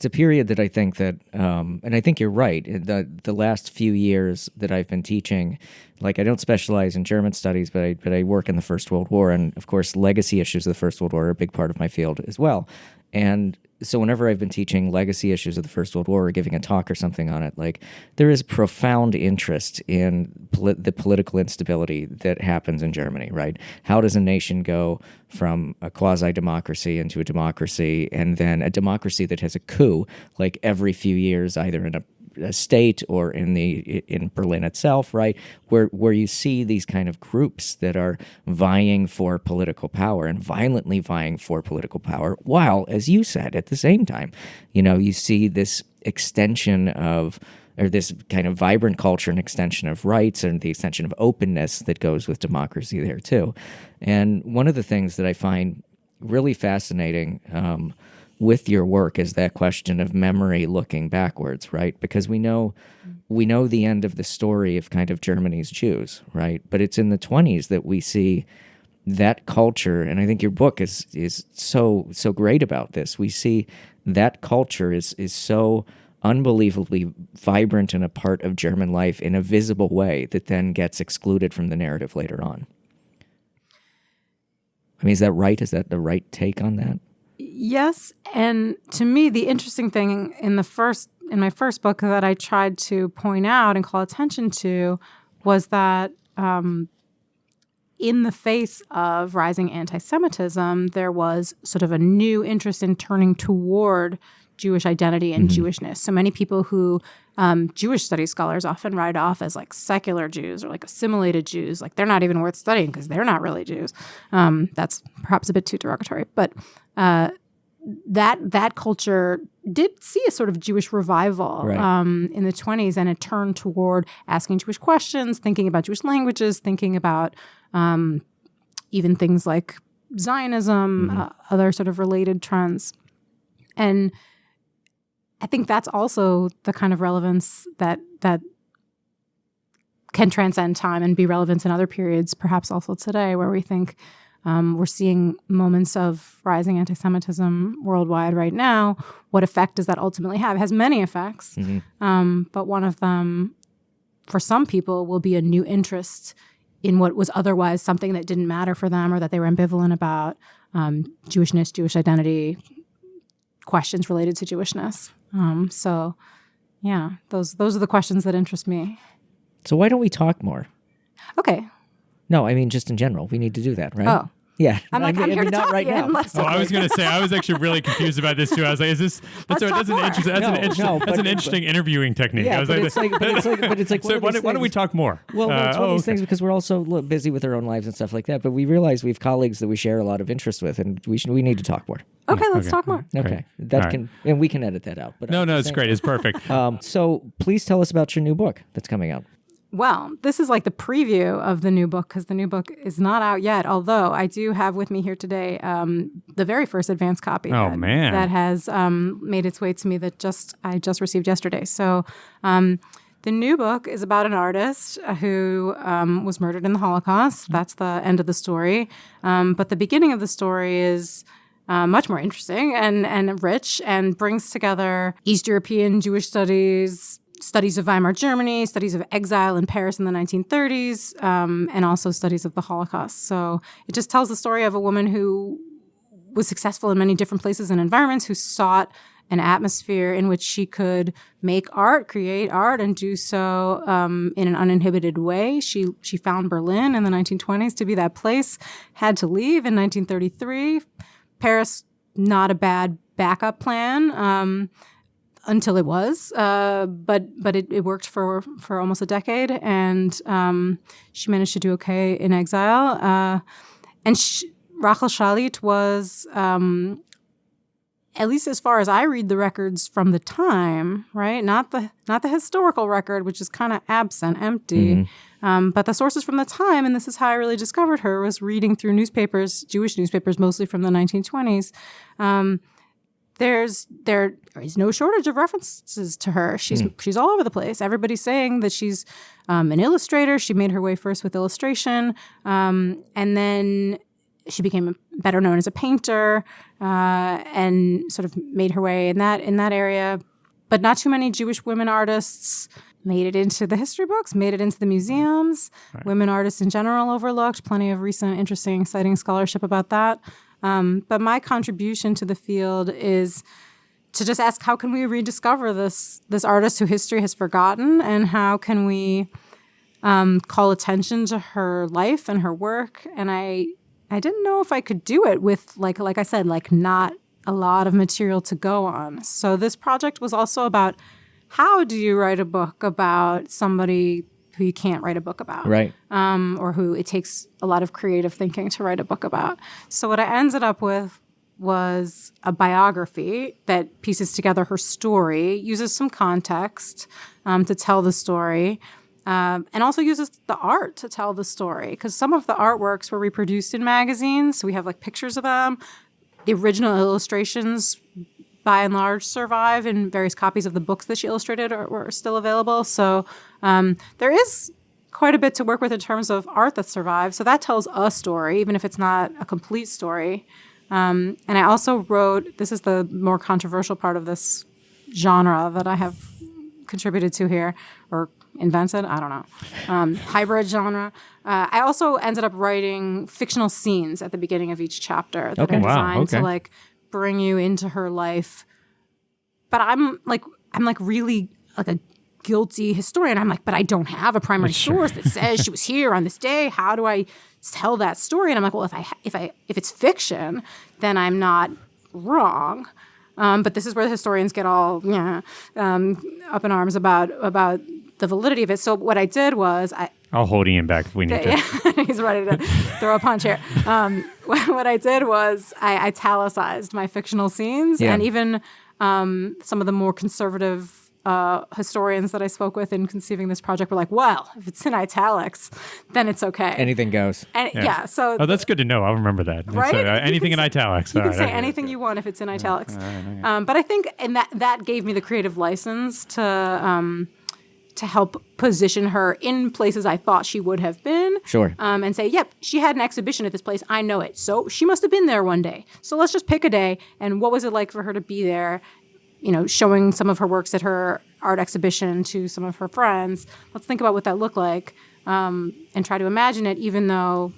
period that I think that, and I think you're right. The last few years that I've been teaching, like I don't specialize in German studies, but I work in the First World War, and of course, legacy issues of the First World War are a big part of my field as well. And so whenever I've been teaching legacy issues of the First World War or giving a talk or something on it, like there is profound interest in the political instability that happens in Germany, right? How does a nation go from a quasi-democracy into a democracy, and then a democracy that has a coup like every few years, either in a state or in Berlin itself, right? Where you see these kind of groups that are vying for political power and violently vying for political power, while, as you said, at the same time, you see this extension of, or this kind of vibrant culture and extension of rights and the extension of openness that goes with democracy there too. And one of the things that I find really fascinating with your work is that question of memory looking backwards, right? Because we know the end of the story of kind of Germany's Jews, right? But it's in the 1920s that we see that culture, and I think your book is so great about this. We see that culture is so unbelievably vibrant and a part of German life in a visible way that then gets excluded from the narrative later on. I mean, is that right? Is that the right take on that? Yes, and to me, the interesting thing in my first book that I tried to point out and call attention to was that in the face of rising anti-Semitism, there was sort of a new interest in turning toward Jewish identity and Jewishness. So many people who Jewish studies scholars often write off as like secular Jews or like assimilated Jews, like they're not even worth studying because they're not really Jews. That's perhaps a bit too derogatory, but that culture did see a sort of Jewish revival in the 1920s, and it turned toward asking Jewish questions, thinking about Jewish languages, thinking about even things like Zionism, other sort of related trends. And I think that's also the kind of relevance that can transcend time and be relevant in other periods, perhaps also today, where we think we're seeing moments of rising anti-Semitism worldwide right now. What effect does that ultimately have? It has many effects, but one of them, for some people, will be a new interest in what was otherwise something that didn't matter for them or that they were ambivalent about, Jewishness, Jewish identity, questions related to Jewishness. So, yeah, those are the questions that interest me. So why don't we talk more? Okay. No, I mean, just in general, we need to do that, right? Oh. Yeah. I'm here to talk right now. now. I was going to say, I was actually really confused about this too. I was like, is this, that's an interesting interviewing technique. Yeah, I was but like, it's like so why don't we talk more? Well, it's one of these things because we're also busy with our own lives and stuff like that, but we realize we have colleagues that we share a lot of interest with, and we need to talk more. Okay, let's talk more. Okay. And we can edit that out. But no, it's great. It's perfect. So please tell us about your new book that's coming out. Well, this is like the preview of the new book because the new book is not out yet, although I do have with me here today the very first advance copy that has made its way to me that I just received yesterday. So the new book is about an artist who was murdered in the Holocaust. That's the end of the story. But the beginning of the story is much more interesting and rich and brings together East European Jewish studies of Weimar Germany, studies of exile in Paris in the 1930s, and also studies of the Holocaust. So it just tells the story of a woman who was successful in many different places and environments, who sought an atmosphere in which she could make art, create art, and do so in an uninhibited way. She found Berlin in the 1920s to be that place, had to leave in 1933. Paris, not a bad backup plan. Until it was, but it worked for almost a decade, and she managed to do okay in exile. And Rahel Szalit was, at least as far as I read the records from the time, right? Not the historical record, which is kind of absent, empty, but the sources from the time. And this is how I really discovered her: was reading through newspapers, Jewish newspapers, mostly from the 1920s. there is no shortage of references to her. She's all over the place. Everybody's saying that she's an illustrator. She made her way first with illustration, and then she became better known as a painter, and sort of made her way in that area. But not too many Jewish women artists made it into the history books, made it into the museums. Right. Women artists in general overlooked. Plenty of recent, interesting, exciting scholarship about that. But my contribution to the field is to just ask, how can we rediscover this artist who history has forgotten, and how can we call attention to her life and her work? And I didn't know if I could do it with, like I said, not a lot of material to go on. So this project was also about, how do you write a book about somebody who you can't write a book about, right? Or who it takes a lot of creative thinking to write a book about. So what I ended up with was a biography that pieces together her story, uses some context to tell the story, and also uses the art to tell the story. Because some of the artworks were reproduced in magazines, so we have pictures of them. The original illustrations, by and large, survive in various copies of the books that she illustrated are still available. So there is quite a bit to work with in terms of art that survives. So that tells a story, even if it's not a complete story. And I also wrote, this is the more controversial part of this genre that I have contributed to here, or invented, I don't know, hybrid genre. I also ended up writing fictional scenes at the beginning of each chapter that are designed to bring you into her life. But I'm really a guilty historian. I'm but I don't have a primary source that says she was here on this day. How do I tell that story? And I'm well, if it's fiction, then I'm not wrong. But this is where the historians get all up in arms about the validity of it. So what I did was I'll hold Ian back if we need to. He's ready to throw a punch here. What I did was I italicized my fictional scenes, and even some of the more conservative historians that I spoke with in conceiving this project were well, if it's in italics, then it's okay. Anything goes. So that's good to know. I'll remember that. Right? So, anything in italics. You can say anything you want if it's in italics. But I think that gave me the creative license to help position her in places I thought she would have been. Sure. And say, yep, she had an exhibition at this place. I know it. So she must have been there one day. So let's just pick a day. And what was it like for her to be there? Showing some of her works at her art exhibition to some of her friends. Let's think about what that looked like, and try to imagine it, even though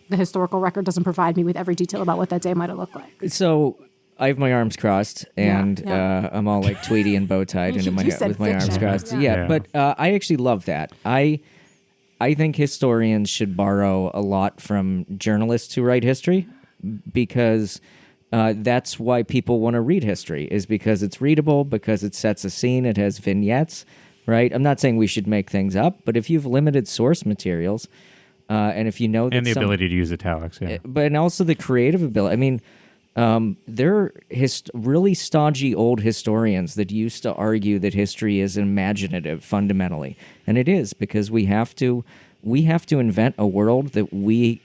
the historical record doesn't provide me with every detail about what that day might have looked like. So I have my arms crossed, and I'm all Tweedy and bow tied with my arms crossed. But I actually love that. I think historians should borrow a lot from journalists who write history, because that's why people want to read history, is because it's readable, because it sets a scene, it has vignettes, right? I'm not saying we should make things up, but if you've limited source materials, and if you know that and the ability to use italics, and also the creative ability. I mean, there are really stodgy old historians that used to argue that history is imaginative fundamentally, and it is, because we have to invent a world that we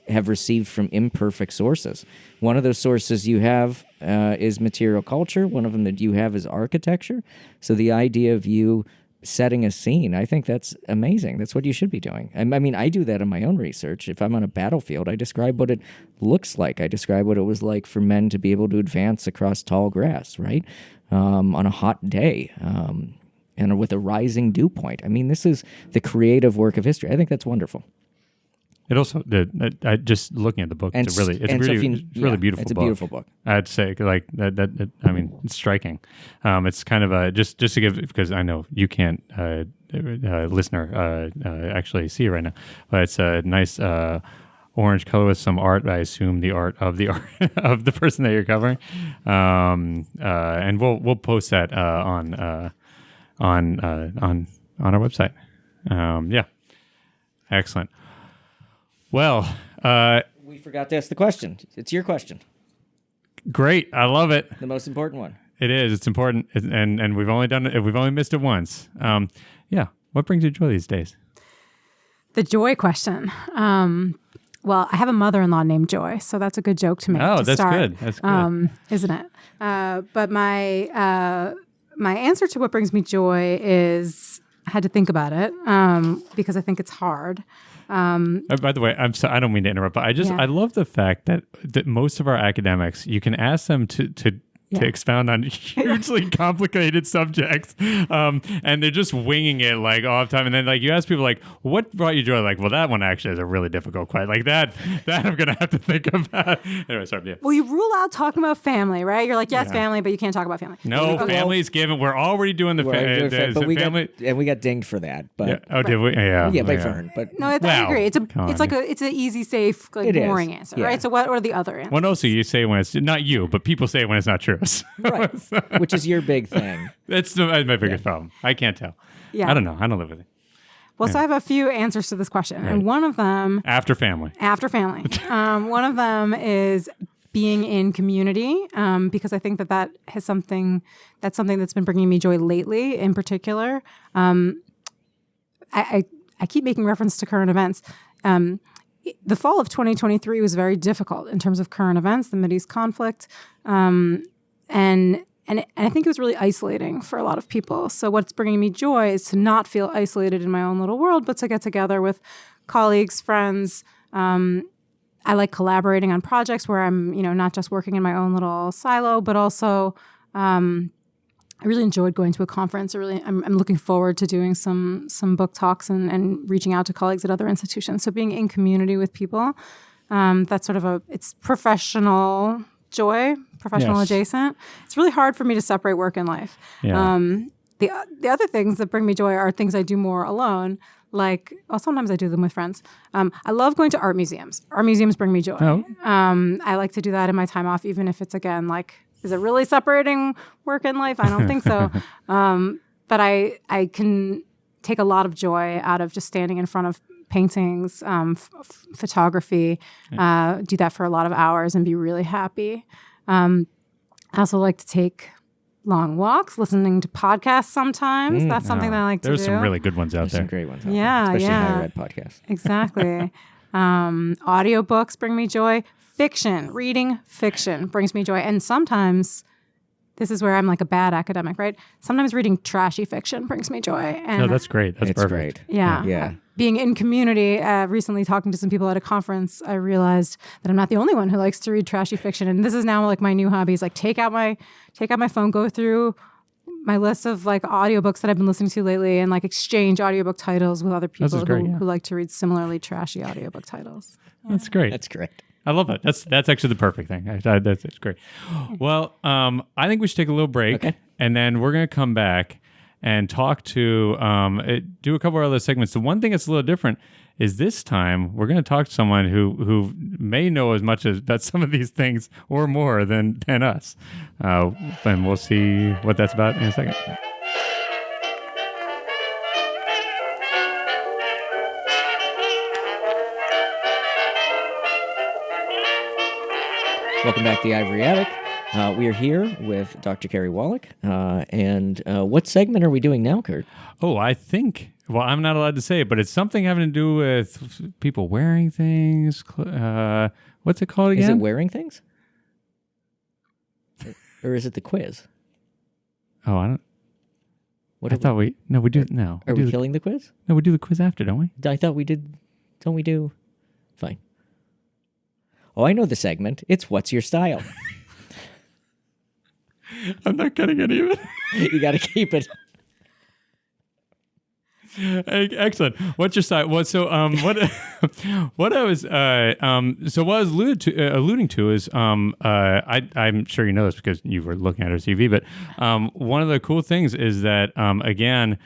have received from imperfect sources. One of those sources you have is material culture. One of them that you have is architecture. So the idea of you setting a scene, I think that's amazing. That's what you should be doing. I mean, I do that in my own research. If I'm on a battlefield, I describe what it looks like. I describe what it was like for men to be able to advance across tall grass, right? On a hot day, and with a rising dew point. I mean, this is the creative work of history. I think that's wonderful. It also, just looking at the book, it's really beautiful. It's a beautiful book. I'd say that. I mean, it's striking. It's kind of a just to give, because I know you can't, listener, actually see it right now, but it's a nice orange color with some art. I assume the art of the person that you're covering, and we'll post that on our website. Excellent. Well, we forgot to ask the question. It's your question. Great, I love it. The most important one. It is. It's important, and we've only done it. We've only missed it once. What brings you joy these days? The joy question. Well, I have a mother-in-law named Joy, so that's a good joke to make. Oh, to that's start, good. That's good. Isn't it? But my answer to what brings me joy is I had to think about it because I think it's hard. By the way, I'm sorry, I don't mean to interrupt, but I love the fact that most of our academics, you can ask them to expound on hugely complicated subjects, and they're just winging it like all the time. And then like you ask people like, "What brought you joy?" Like, well, that one actually is a really difficult question. Like that I'm gonna have to think about. Anyway, sorry. Yeah. Well, you rule out talking about family, right? You're like, yes, family, but you can't talk about family. No, family's given. We're already doing the family. We got dinged for that. But Yeah. Oh, did we? Yeah. yeah, by Fern. But No, I agree. It's an easy, safe, like boring answer, Yeah. right? So what are the other answers? Well, also you say when it's not you, but people say when it's not true. right, which is your big thing. That's my biggest problem. I can't tell. Yeah. I don't know. I don't live with it. Well, so I have a few answers to this question, and one of them After family. One of them is being in community, because I think that has something that's been bringing me joy lately. In particular, I keep making reference to current events. The fall of 2023 was very difficult in terms of current events, the Mideast conflict, and I think it was really isolating for a lot of people. So what's bringing me joy is to not feel isolated in my own little world, but to get together with colleagues, friends. I like collaborating on projects where I'm, not just working in my own little silo, but also I really enjoyed going to a conference. I'm looking forward to doing some book talks and reaching out to colleagues at other institutions. So being in community with people, that's sort of it's professional joy, professional adjacent. It's really hard for me to separate work and life. Yeah. The other things that bring me joy are things I do more alone. Sometimes I do them with friends. I love going to art museums. Art museums bring me joy. Oh. I like to do that in my time off, even if it's, again, is it really separating work and life? I don't think so. But I can take a lot of joy out of just standing in front of paintings, photography, do that for a lot of hours and be really happy. I also like to take long walks, listening to podcasts sometimes. That's something that I like to do. There's some really good ones out there. Some great ones out Yeah, there. Especially yeah. higher ed podcasts. Exactly. Audiobooks bring me joy. Reading fiction brings me joy. And sometimes, this is where I'm like a bad academic, right? Sometimes reading trashy fiction brings me joy. And No, that's great. That's perfect. Great. Yeah. Yeah. Being in community, recently talking to some people at a conference, I realized that I'm not the only one who likes to read trashy fiction. And this is now like my new hobby is like take out my phone, go through my list of like audiobooks that I've been listening to lately and like exchange audiobook titles with other people who like to read similarly trashy audiobook titles. That's great. That's great. I love that. That's actually the perfect thing. That's great. Well, I think we should take a little break, and then we're going to come back and talk to do a couple of other segments. The one thing that's a little different is this time we're going to talk to someone who may know as much about some of these things or more than us, and we'll see what that's about in a second. Welcome back to the Ivory Attic. We are here with Dr. Kerry Wallach. And what segment are we doing now, Kurt? Oh, I think, I'm not allowed to say it, but it's something having to do with people wearing things. What's it called again? Is it wearing things? Or is it the quiz? Oh, I don't. We do now. Are we killing the quiz? No, we do the quiz after, don't we? I thought we did. Don't we do? Fine. Oh, I know the segment. It's What's Your Style? I'm not getting any of it. You got to keep it. Excellent. What's your style? What I was alluding to is I'm sure you know this because you were looking at our CV, but one of the cool things is that again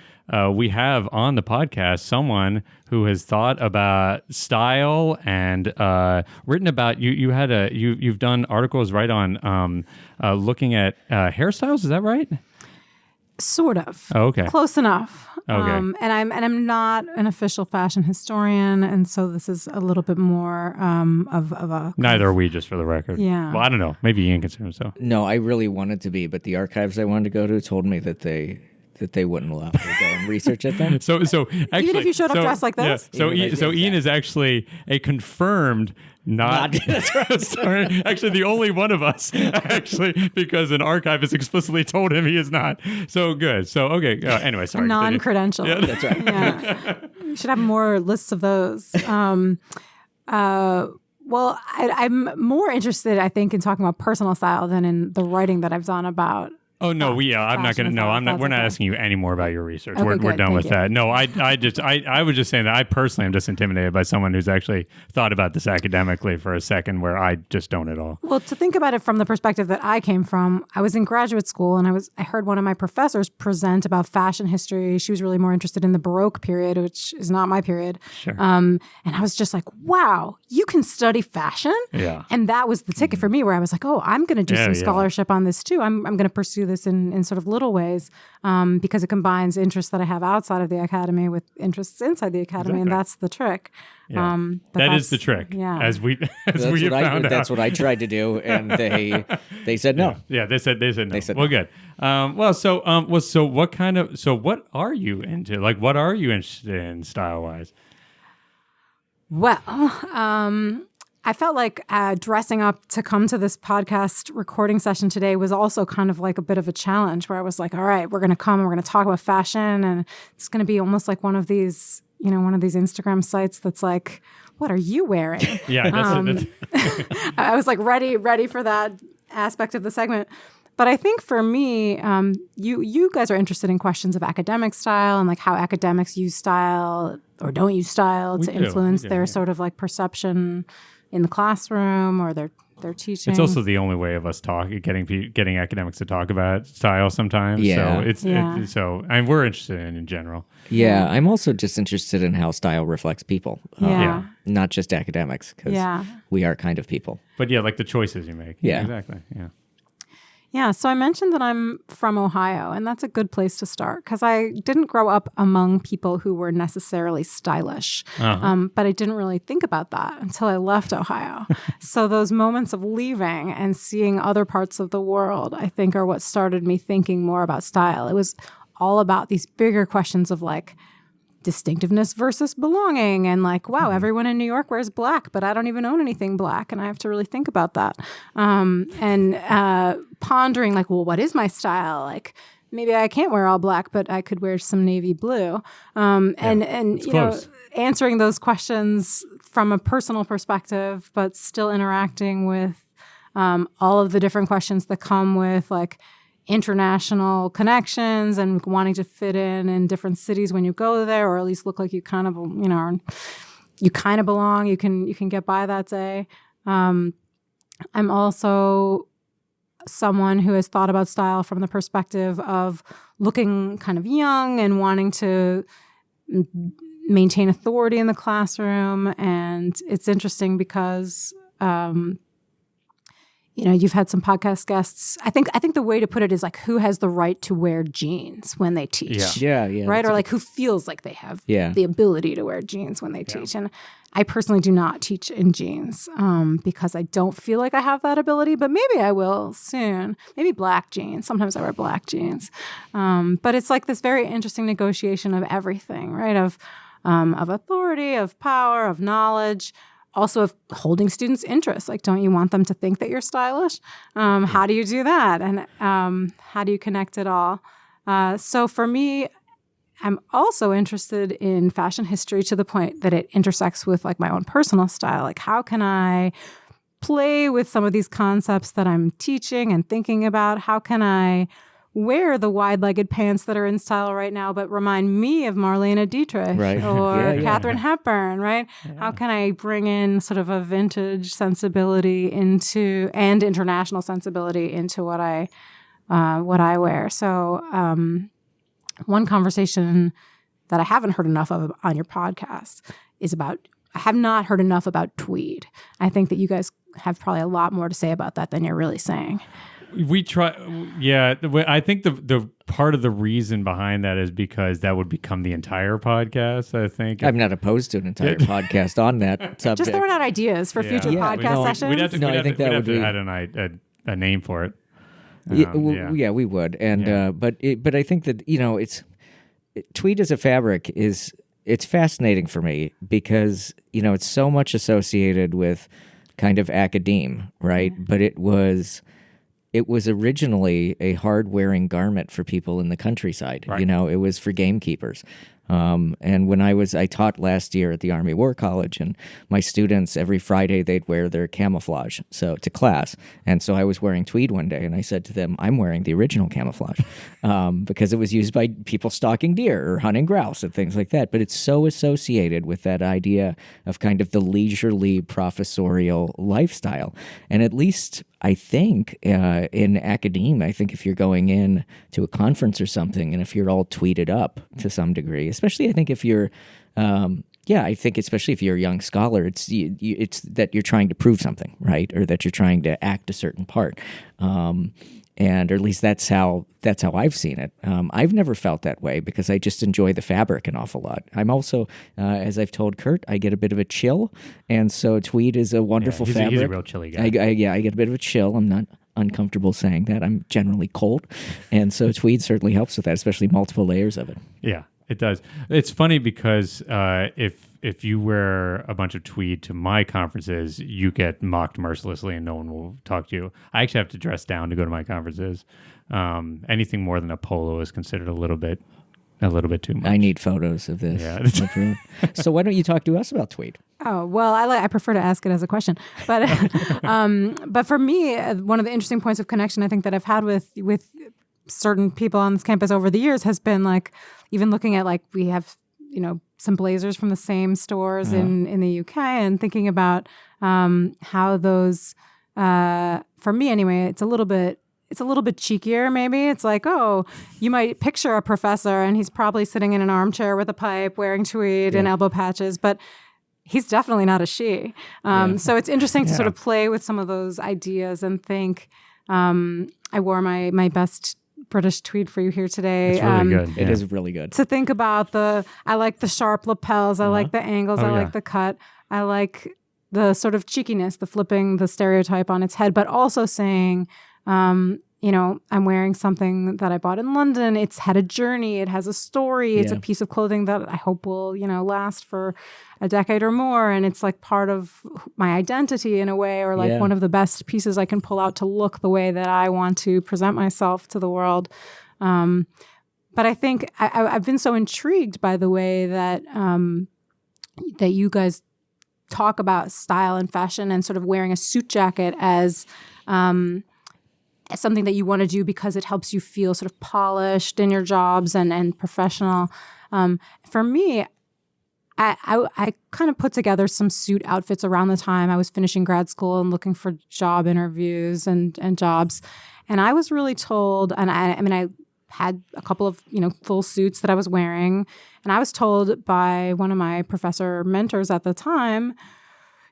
we have on the podcast someone who has thought about style and written about you've done articles right on looking at hairstyles. Is that right? Sort of. Oh, okay. Close enough. Okay. And I'm not an official fashion historian, and so this is a little bit more of a. Neither are we, just for the record. Yeah. Well, I don't know. Maybe Ian considers himself. No, I really wanted to be, but the archives I wanted to go to told me that they that they wouldn't allow me to go and research at them. So actually, Even if you showed up dressed like this? Yeah, so Ian is actually a confirmed not sorry, actually the only one of us actually, because an archivist explicitly told him he is not. So good. So okay. Anyway, sorry. Non-credential. Yeah. That's right. Yeah. You should have more lists of those. Well, I'm more interested, I think, in talking about personal style than in the writing that I've done about. Oh no, I'm not going to. No, I'm not. We're not asking you any more about your research. Okay, we're done with you. that. No, I was just saying that I personally am just intimidated by someone who's actually thought about this academically for a second, where I just don't at all. Well, to think about it from the perspective that I came from, I was in graduate school and I heard one of my professors present about fashion history. She was really more interested in the Baroque period, which is not my period. Sure. And I was just like, wow, you can study fashion? Yeah. And that was the ticket for me, where I was like, oh, I'm going to do some scholarship on this too. I'm going to pursue this in sort of little ways, because it combines interests that I have outside of the academy with interests inside the academy, and that's the trick. Yeah. That is the trick. Yeah. As we found out. That's what I tried to do, and they said no. Yeah, they said no. They said well, no. good. So what are you into? Like, what are you interested in style wise? Well, I felt like dressing up to come to this podcast recording session today was also kind of like a bit of a challenge, where I was like, all right, we're going to come and we're going to talk about fashion, and it's going to be almost like one of these Instagram sites that's like, what are you wearing? Yeah, that's I was like ready for that aspect of the segment. But I think for me, you guys are interested in questions of academic style and like how academics use style or don't use style to influence their sort of like perception in the classroom or their teaching. It's also the only way of us getting academics to talk about style sometimes. Yeah. So we're interested in general. Yeah, I'm also just interested in how style reflects people. Yeah. Not just academics, because we are kind of people. But yeah, like the choices you make. Yeah. Exactly. Yeah. Yeah, so I mentioned that I'm from Ohio, and that's a good place to start because I didn't grow up among people who were necessarily stylish, but I didn't really think about that until I left Ohio. So those moments of leaving and seeing other parts of the world, I think, are what started me thinking more about style. It was all about these bigger questions of like distinctiveness versus belonging, and like, wow, everyone in New York wears black, but I don't even own anything black, and I have to really think about that. And pondering like, well, what is my style? Like, maybe I can't wear all black, but I could wear some navy blue. And you know, answering those questions from a personal perspective, but still interacting with all of the different questions that come with like international connections and wanting to fit in different cities when you go there, or at least look like you kind of, you kind of belong. You can get by that day. I'm also someone who has thought about style from the perspective of looking kind of young and wanting to maintain authority in the classroom. And it's interesting because you've had some podcast guests. I think the way to put it is like, who has the right to wear jeans when they teach? Yeah. Right? Or like, who feels like they have the ability to wear jeans when they teach? And I personally do not teach in jeans because I don't feel like I have that ability, but maybe I will soon. Maybe black jeans. Sometimes I wear black jeans. But it's like this very interesting negotiation of everything, right? Of authority, of power, of knowledge, also of holding students' interest. Like, don't you want them to think that you're stylish? How do you do that? And how do you connect it all? So for me, I'm also interested in fashion history to the point that it intersects with like my own personal style. Like, how can I play with some of these concepts that I'm teaching and thinking about? How can I wear the wide-legged pants that are in style right now, but remind me of Marlene Dietrich or Katharine Hepburn, right? Yeah. How can I bring in sort of a vintage sensibility and international sensibility into what I wear? So one conversation that I haven't heard enough of on your podcast is about, I have not heard enough about tweed. I think that you guys have probably a lot more to say about that than you're really saying. We try, I think the part of the reason behind that is because that would become the entire podcast. I think I'm not opposed to an entire podcast on that subject. Just throwing out ideas for future podcast sessions. I think that would have had a name for it. Yeah, we would. And but I think that tweed as a fabric it's fascinating for me because it's so much associated with kind of academe, right? But it was originally a hard-wearing garment for people in the countryside. Right. It was for gamekeepers. And when I taught last year at the Army War College, and my students every Friday they'd wear their camouflage to class, and so I was wearing tweed one day, and I said to them, "I'm wearing the original camouflage," because it was used by people stalking deer or hunting grouse and things like that. But it's so associated with that idea of kind of the leisurely professorial lifestyle, and at least I think in academia, I think if you're going in to a conference or something, and if you're all tweeted up to some degree, especially I think if you're, I think especially if you're a young scholar, it's that you're trying to prove something, right, or that you're trying to act a certain part, and or at least that's how I've seen it. I've never felt that way because I just enjoy the fabric an awful lot. I'm also, as I've told Kurt, I get a bit of a chill, and so tweed is a wonderful fabric. He's a real chilly guy. I get a bit of a chill. I'm not uncomfortable saying that. I'm generally cold, and so tweed certainly helps with that, especially multiple layers of it. Yeah, it does. It's funny because if you wear a bunch of tweed to my conferences, you get mocked mercilessly and no one will talk to you. I actually have to dress down to go to my conferences. Anything more than a polo is considered a little bit too much. I need photos of this. Yeah. So why don't you talk to us about tweed? Oh, well, I prefer to ask it as a question. But but for me, one of the interesting points of connection I think that I've had with certain people on this campus over the years has been like even looking at like we have some blazers from the same stores in the UK and thinking about how those for me anyway, it's a little bit cheekier maybe. It's like, oh, you might picture a professor and he's probably sitting in an armchair with a pipe wearing tweed and elbow patches, but he's definitely not a she. So it's interesting to sort of play with some of those ideas and think, I wore my best British tweed for you here today. It's really good. It is really good. To think about I like the sharp lapels. I like the angles. I like the cut. I like the sort of cheekiness, the flipping the stereotype on its head, but also saying, I'm wearing something that I bought in London. It's had a journey. It has a story. It's a piece of clothing that I hope will, last for a decade or more. And it's like part of my identity in a way, or like one of the best pieces I can pull out to look the way that I want to present myself to the world. But I think I've been so intrigued by the way that that you guys talk about style and fashion and sort of wearing a suit jacket as something that you want to do because it helps you feel sort of polished in your jobs and professional. For me, I kind of put together some suit outfits around the time I was finishing grad school and looking for job interviews and jobs. And I was really told, and I had a couple of, full suits that I was wearing. And I was told by one of my professor mentors at the time,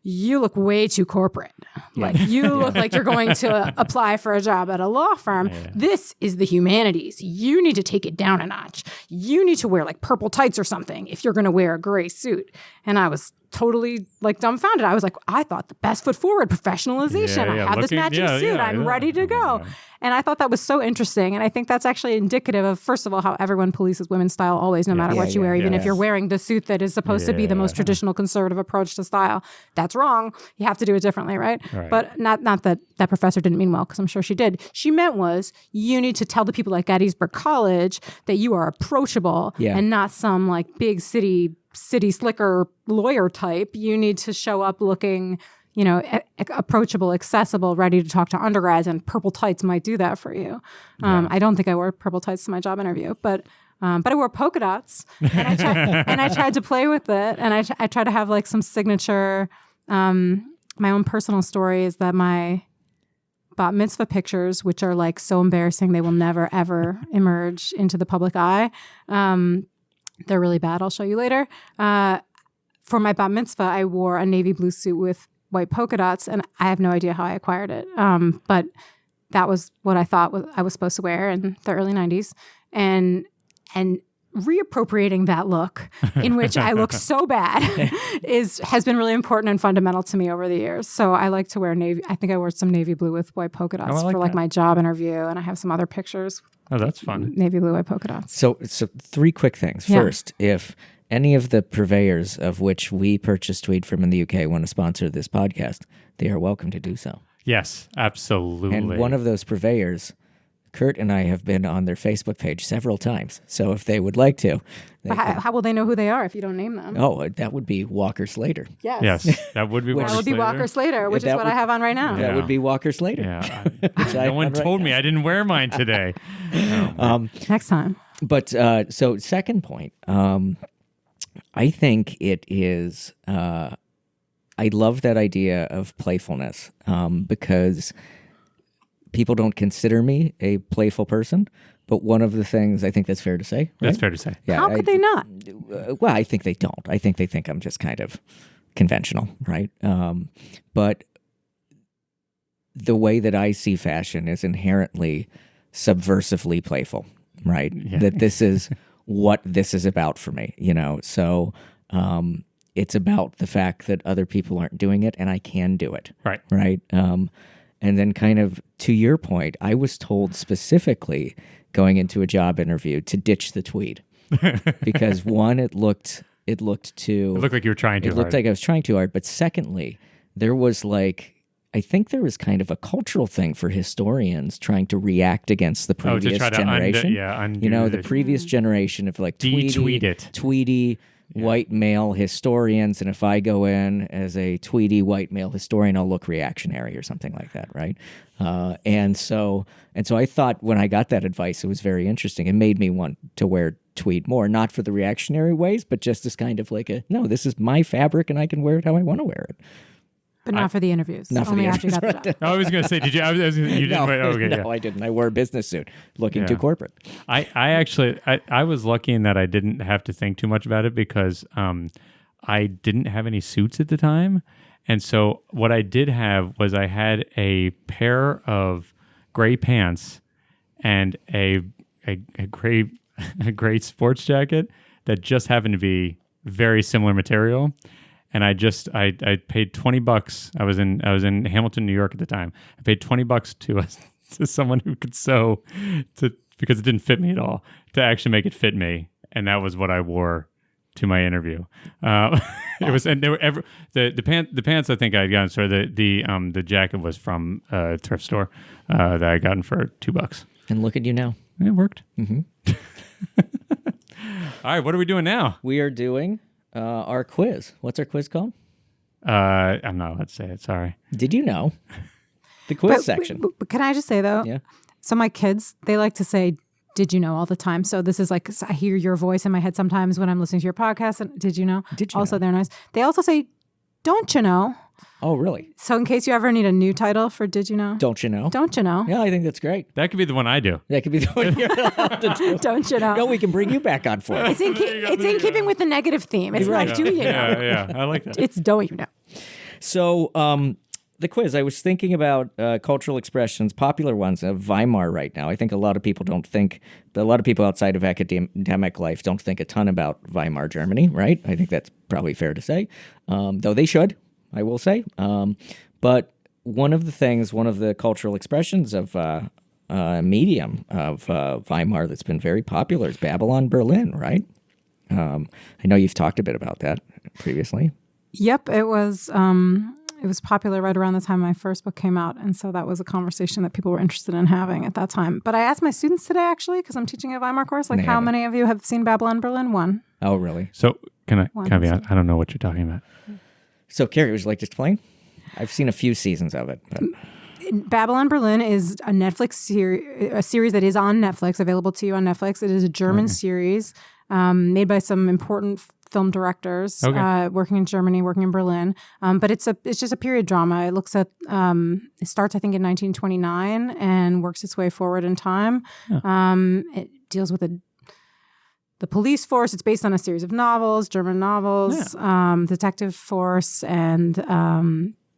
you look way too corporate. Like you look like you're going to apply for a job at a law firm. Yeah. This is the humanities. You need to take it down a notch. You need to wear like purple tights or something if you're going to wear a gray suit. And I was totally like dumbfounded. I was like, I thought the best foot forward, professionalization. I have this matching suit. I'm ready to go. And I thought that was so interesting. And I think that's actually indicative of, first of all, how everyone polices women's style always, no matter what you wear, even if you're wearing the suit that is supposed to be the most traditional conservative approach to style. That's wrong. You have to do it differently, right? But not that that professor didn't mean well, because I'm sure she did. She meant was you need to tell the people at Gettysburg College that you are approachable and not some like big city slicker lawyer type. You need to show up looking, approachable, accessible, ready to talk to undergrads, and purple tights might do that for you. I don't think I wore purple tights to my job interview, but I wore polka dots, and I tried to play with it, and I tried to have like some signature. My own personal story is that my bat mitzvah pictures, which are like so embarrassing, they will never ever emerge into the public eye. They're really bad. I'll show you later. For my bat mitzvah, I wore a navy blue suit with white polka dots, and I have no idea how I acquired it. But that was what I thought I was supposed to wear in the early 90s. And reappropriating that look in which I look so bad has been really important and fundamental to me over the years. So I like to wear navy. I think I wore some navy blue with white polka dots for like my job interview. And I have some other pictures. Oh, that's fun. Navy blue, white polka dots. So 3 quick things. Yeah. First, if any of the purveyors of which we purchase Tweed from in the UK want to sponsor this podcast, they are welcome to do so. Yes, absolutely. And one of those purveyors, Kurt and I have been on their Facebook page several times. So if they would like to. How will they know who they are if you don't name them? Oh, that would be Walker Slater. Yes. That would be Walker Slater. That would be Walker Slater, which is what I have on right now. That would be Walker Slater. Yeah. No one told me I didn't wear mine today. Next time. But so second point, I think it is, I love that idea of playfulness because people don't consider me a playful person. But one of the things I think that's fair to say. Right? That's fair to say. Yeah, How could they not? Well, I think they don't. I think they think I'm just kind of conventional, right? But the way that I see fashion is inherently subversively playful, right? Yeah. That this is what this is about for me, you know? So it's about the fact that other people aren't doing it and I can do it. Right. Right. And then kind of to your point, I was told specifically going into a job interview to ditch the tweed because one, it looked like you were trying too hard. It looked like I was trying too hard. But secondly, there was I think there was kind of a cultural thing for historians trying to react against the previous generation. Undo the previous generation of like Tweedy, white male historians, and if I go in as a tweedy white male historian, I'll look reactionary or something like that, right? And so I thought when I got that advice, it was very interesting. It made me want to wear tweed more, not for the reactionary ways, but just as kind of like this is my fabric and I can wear it how I want to wear it. But not for the interviews. Not Only for the after interviews. You got the job. I was going to say, did you? You didn't. No, I didn't. I wore a business suit, looking too corporate. I actually was lucky in that I didn't have to think too much about it because I didn't have any suits at the time, and so what I did have was I had a pair of gray pants and a gray sports jacket that just happened to be very similar material. And I paid $20. I was in Hamilton, New York at the time. I paid $20 to someone who could sew because it didn't fit me at all to actually make it fit me, and that was what I wore to my interview. It was, and they were the pants I think I had gotten. Sorry, the jacket was from a thrift store that I gotten for $2. And look at you now. It worked. Mm-hmm. All right, what are we doing now? We are doing our quiz. What's our quiz called? I'm not allowed to say it. Sorry. Did you know? The quiz section. But can I just say, though? Yeah. So my kids, they like to say, did you know all the time? So this is like, I hear your voice in my head sometimes when I'm listening to your podcast. And did you know? Did you also, know? They're nice. They also say, don't you know? Oh, really? So in case you ever need a new title for Did You Know? Don't you know? Don't you know? Yeah, I think that's great. That could be the one I do. That could be the one you're allowed to do. Don't you know? No, we can bring you back on for it. It's in keeping with the negative theme. It's Right. not do you know? Yeah, I like that. It's don't you know? So the quiz, I was thinking about cultural expressions, popular ones of Weimar right now. I think a lot of people outside of academic life don't think a ton about Weimar Germany, right? I think that's probably fair to say, though they should, I will say. But one of the cultural expressions of medium of Weimar that's been very popular is Babylon Berlin, right? I know you've talked a bit about that previously. Yep, it was popular right around the time my first book came out, and so that was a conversation that people were interested in having at that time. But I asked my students today, actually, because I'm teaching a Weimar course, like how many of you have seen Babylon Berlin? One. Oh, really? So can I be honest? I don't know what you're talking about. So, Kerry, would you like to explain? I've seen a few seasons of it. But. Babylon Berlin is a Netflix series, a series that is on Netflix, available to you on Netflix. It is a German series made by some important film directors working in Germany, working in Berlin. But it's just a period drama. It looks at it starts, I think, in 1929 and works its way forward in time. It deals with the police force. It's based on a series of novels, German novels, detective force, and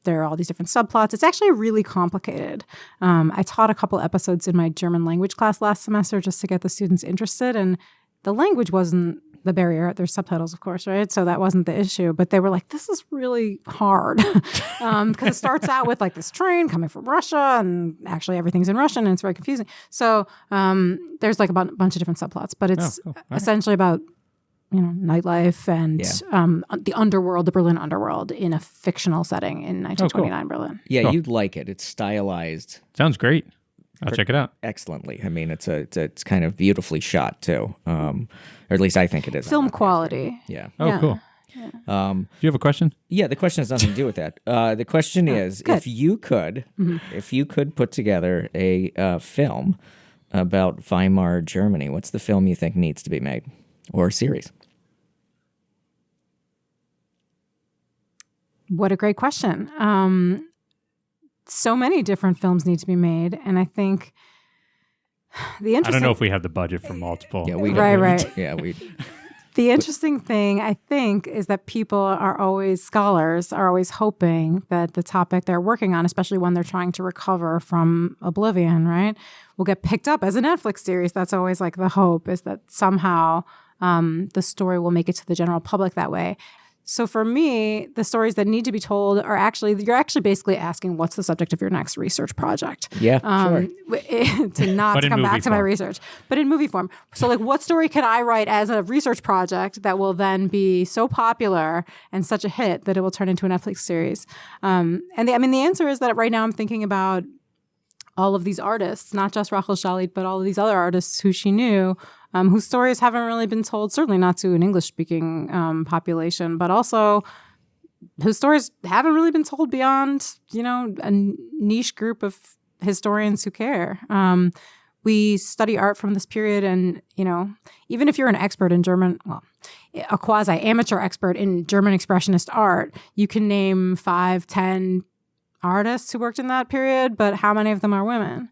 there are all these different subplots. It's actually really complicated. I taught a couple episodes in my German language class last semester just to get the students interested, and the language wasn't the barrier. There's subtitles, of course, right? So that wasn't the issue. But they were like, this is really hard because it starts out with like this train coming from Russia, and actually everything's in Russian, and it's very confusing. So there's like a bunch of different subplots, but it's essentially about nightlife and the underworld, the Berlin underworld, in a fictional setting in 1929 Berlin. Yeah, cool. You'd like it. It's stylized. Sounds great. I'll check it out. Excellently. I mean, it's kind of beautifully shot too, or at least I think it is. Film quality. Yeah. Oh, cool. Yeah. Do you have a question? Yeah, the question has nothing to do with that. The question is, if you could put together a film about Weimar Germany, what's the film you think needs to be made, or a series? What a great question. So many different films need to be made, and I think the interesting... I don't know if we have the budget for multiple. Yeah, we right. Yeah, we... The interesting thing, I think, is that scholars are always hoping that the topic they're working on, especially when they're trying to recover from oblivion, right, will get picked up as a Netflix series. That's always like the hope, is that somehow the story will make it to the general public that way. So for me, the stories that need to be told are you're actually basically asking, what's the subject of your next research project? Yeah, sure. To not come back to my research, but in movie form. So like, what story can I write as a research project that will then be so popular and such a hit that it will turn into a Netflix series? The answer is that right now I'm thinking about all of these artists, not just Rahel Szalit, but all of these other artists who she knew, whose stories haven't really been told, certainly not to an English-speaking population, but also whose stories haven't really been told beyond, a niche group of historians who care. We study art from this period, and, even if you're an expert in German, a quasi-amateur expert in German Expressionist art, you can name 5, 10 artists who worked in that period, but how many of them are women?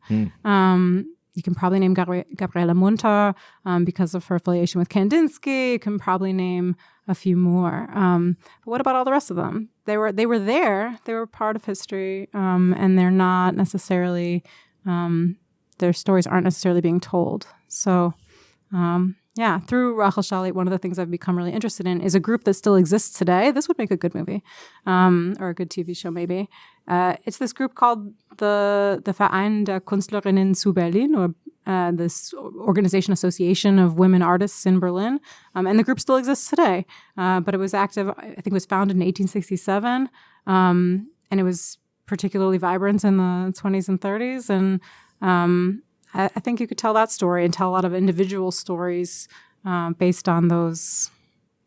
You can probably name Gabriele Munter because of her affiliation with Kandinsky. You can probably name a few more. But what about all the rest of them? They were there. They were part of history, and they're not necessarily. Their stories aren't necessarily being told. So, through Rahel Szalit, one of the things I've become really interested in is a group that still exists today. This would make a good movie, or a good TV show, maybe. It's this group called the Verein der Künstlerinnen zu Berlin, or this association of women artists in Berlin. And the group still exists today. But it was active, I think it was founded in 1867. And it was particularly vibrant in the 20s and 30s. And I think you could tell that story and tell a lot of individual stories based on those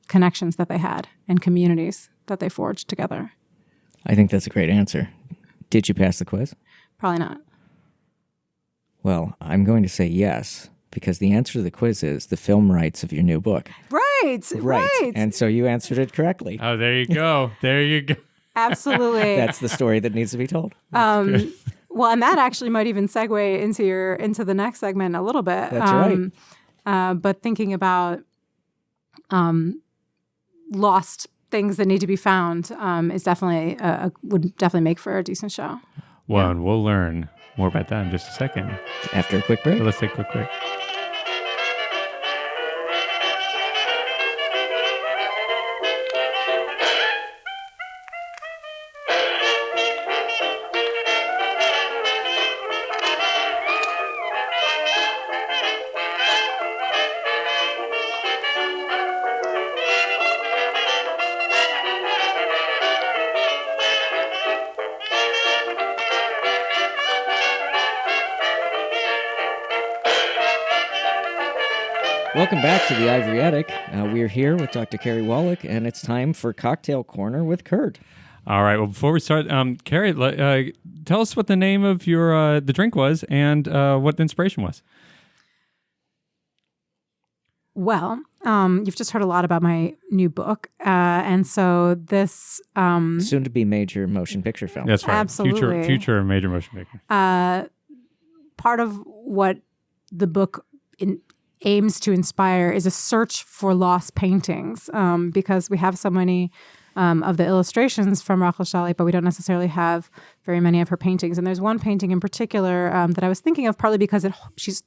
connections that they had and communities that they forged together. I think that's a great answer. Did you pass the quiz? Probably not. Well, I'm going to say yes, because the answer to the quiz is the film rights of your new book. Right. And so you answered it correctly. Oh, there you go. Absolutely. That's the story that needs to be told. Well, and that actually might even segue into the next segment a little bit. That's right. But thinking about lost things that need to be found is definitely would definitely make for a decent show. Well, and we'll learn more about that in just a second. After a quick break. So let's take a quick break. Welcome back to the Ivory Attic. We're here with Dr. Kerry Wallach, and it's time for Cocktail Corner with Kurt. All right. Well, before we start, Kerry, tell us what the name of your the drink was and what the inspiration was. Well, you've just heard a lot about my new book, and so this soon-to-be major motion picture film. That's right. Absolutely. Future major motion picture. Part of what the book aims to inspire is a search for lost paintings, because we have so many of the illustrations from Rahel Szalit, but we don't necessarily have very many of her paintings. And there's one painting in particular that I was thinking of, partly because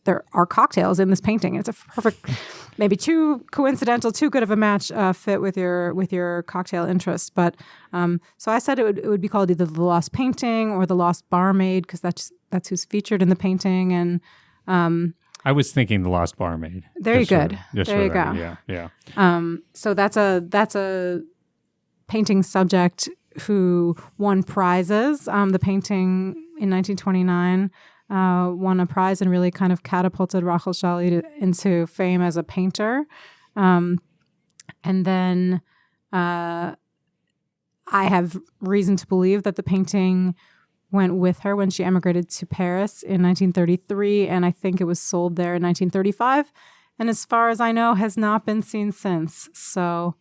there are cocktails in this painting. It's a perfect, maybe too coincidental, too good of a match fit with your cocktail interest. But so I said it would be called either the Lost Painting or the Lost Barmaid, because that's who's featured in the painting. And I was thinking the Lost Barmaid. Very good. There you go. Yeah. So that's a painting subject who won prizes. The painting in 1929 won a prize and really kind of catapulted Rahel Szalit into fame as a painter. And then I have reason to believe that the painting went with her when she emigrated to Paris in 1933, and I think it was sold there in 1935. And as far as I know, has not been seen since. So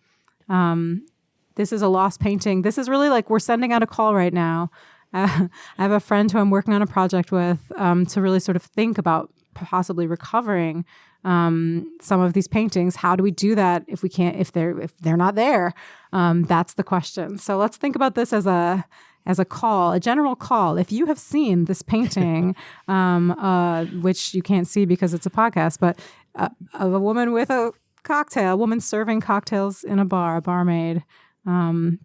this is a lost painting. This is really like we're sending out a call right now. I have a friend who I'm working on a project with to really sort of think about possibly recovering some of these paintings. How do we do that if we can't, if they're not there? That's the question. So let's think about this as a call, a general call. If you have seen this painting, which you can't see because it's a podcast, but of a woman with a cocktail, a woman serving cocktails in a bar, a barmaid, then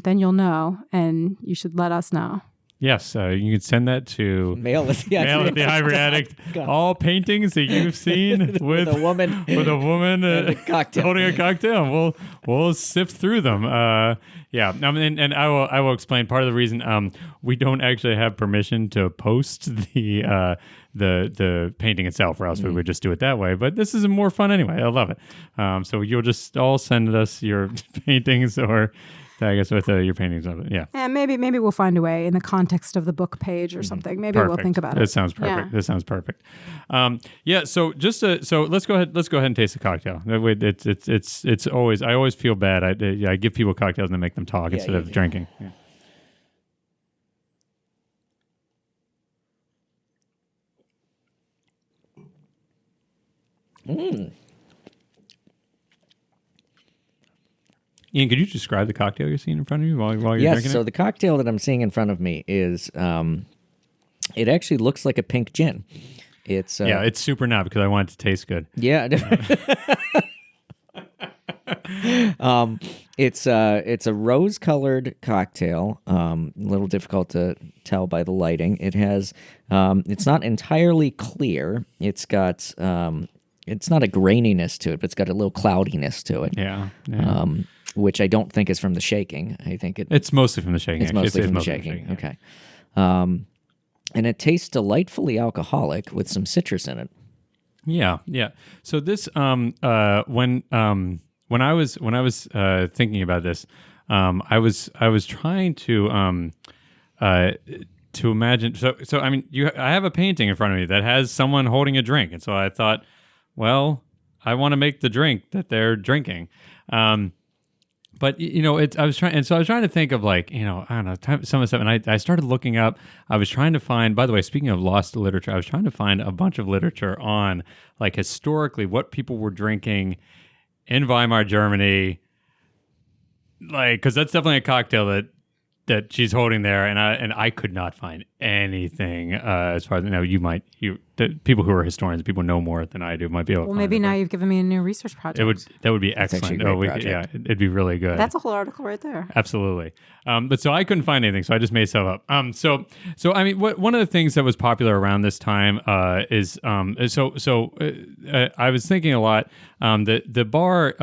you'll know, and you should let us know. Yes, you can send that to Mail at the Ivory Addict. All paintings that you've seen with a woman holding a cocktail. We'll sift through them. And I will explain part of the reason we don't actually have permission to post the painting itself, or else we would just do it that way. But this is more fun anyway. I love it. So you'll just all send us your paintings or tag us with your paintings of it. Yeah. And maybe we'll find a way in the context of the book page or something. Maybe we'll think about it. That sounds perfect. Yeah. That sounds perfect. So let's go ahead and taste the cocktail. It's always, I always feel bad. I give people cocktails and make them talk instead of drinking. Yeah. Ian, could you describe the cocktail you're seeing in front of you while you're drinking it? Yes, so the cocktail that I'm seeing in front of me is, it actually looks like a pink gin. It's it's super not because I want it to taste good. Yeah. It's a rose-colored cocktail. A little difficult to tell by the lighting. It has, it's not entirely clear. It's got, it's not a graininess to it, but it's got a little cloudiness to it. Yeah. Which I don't think is from the shaking. I think it's mostly from the shaking. It's mostly from the shaking. Okay. And it tastes delightfully alcoholic with some citrus in it. Yeah. So this, when I was thinking about this, I was trying to imagine. So I mean, I have a painting in front of me that has someone holding a drink, and so I thought, well, I want to make the drink that they're drinking. But I was trying to think of I don't know, some of the stuff, and I started looking up. I was trying to find. By the way, speaking of lost literature, I was trying to find a bunch of literature on historically what people were drinking in Weimar Germany, because that's definitely a cocktail that she's holding there, and I could not find anything as far as the people who are historians, people who know more than I do, might be able. Well, maybe now you've given me a new research project. That would be excellent. It'd be really good. That's a whole article right there. Absolutely. But so I couldn't find anything, so I just made stuff up. So I mean, one of the things that was popular around this time is I was thinking a lot. The bar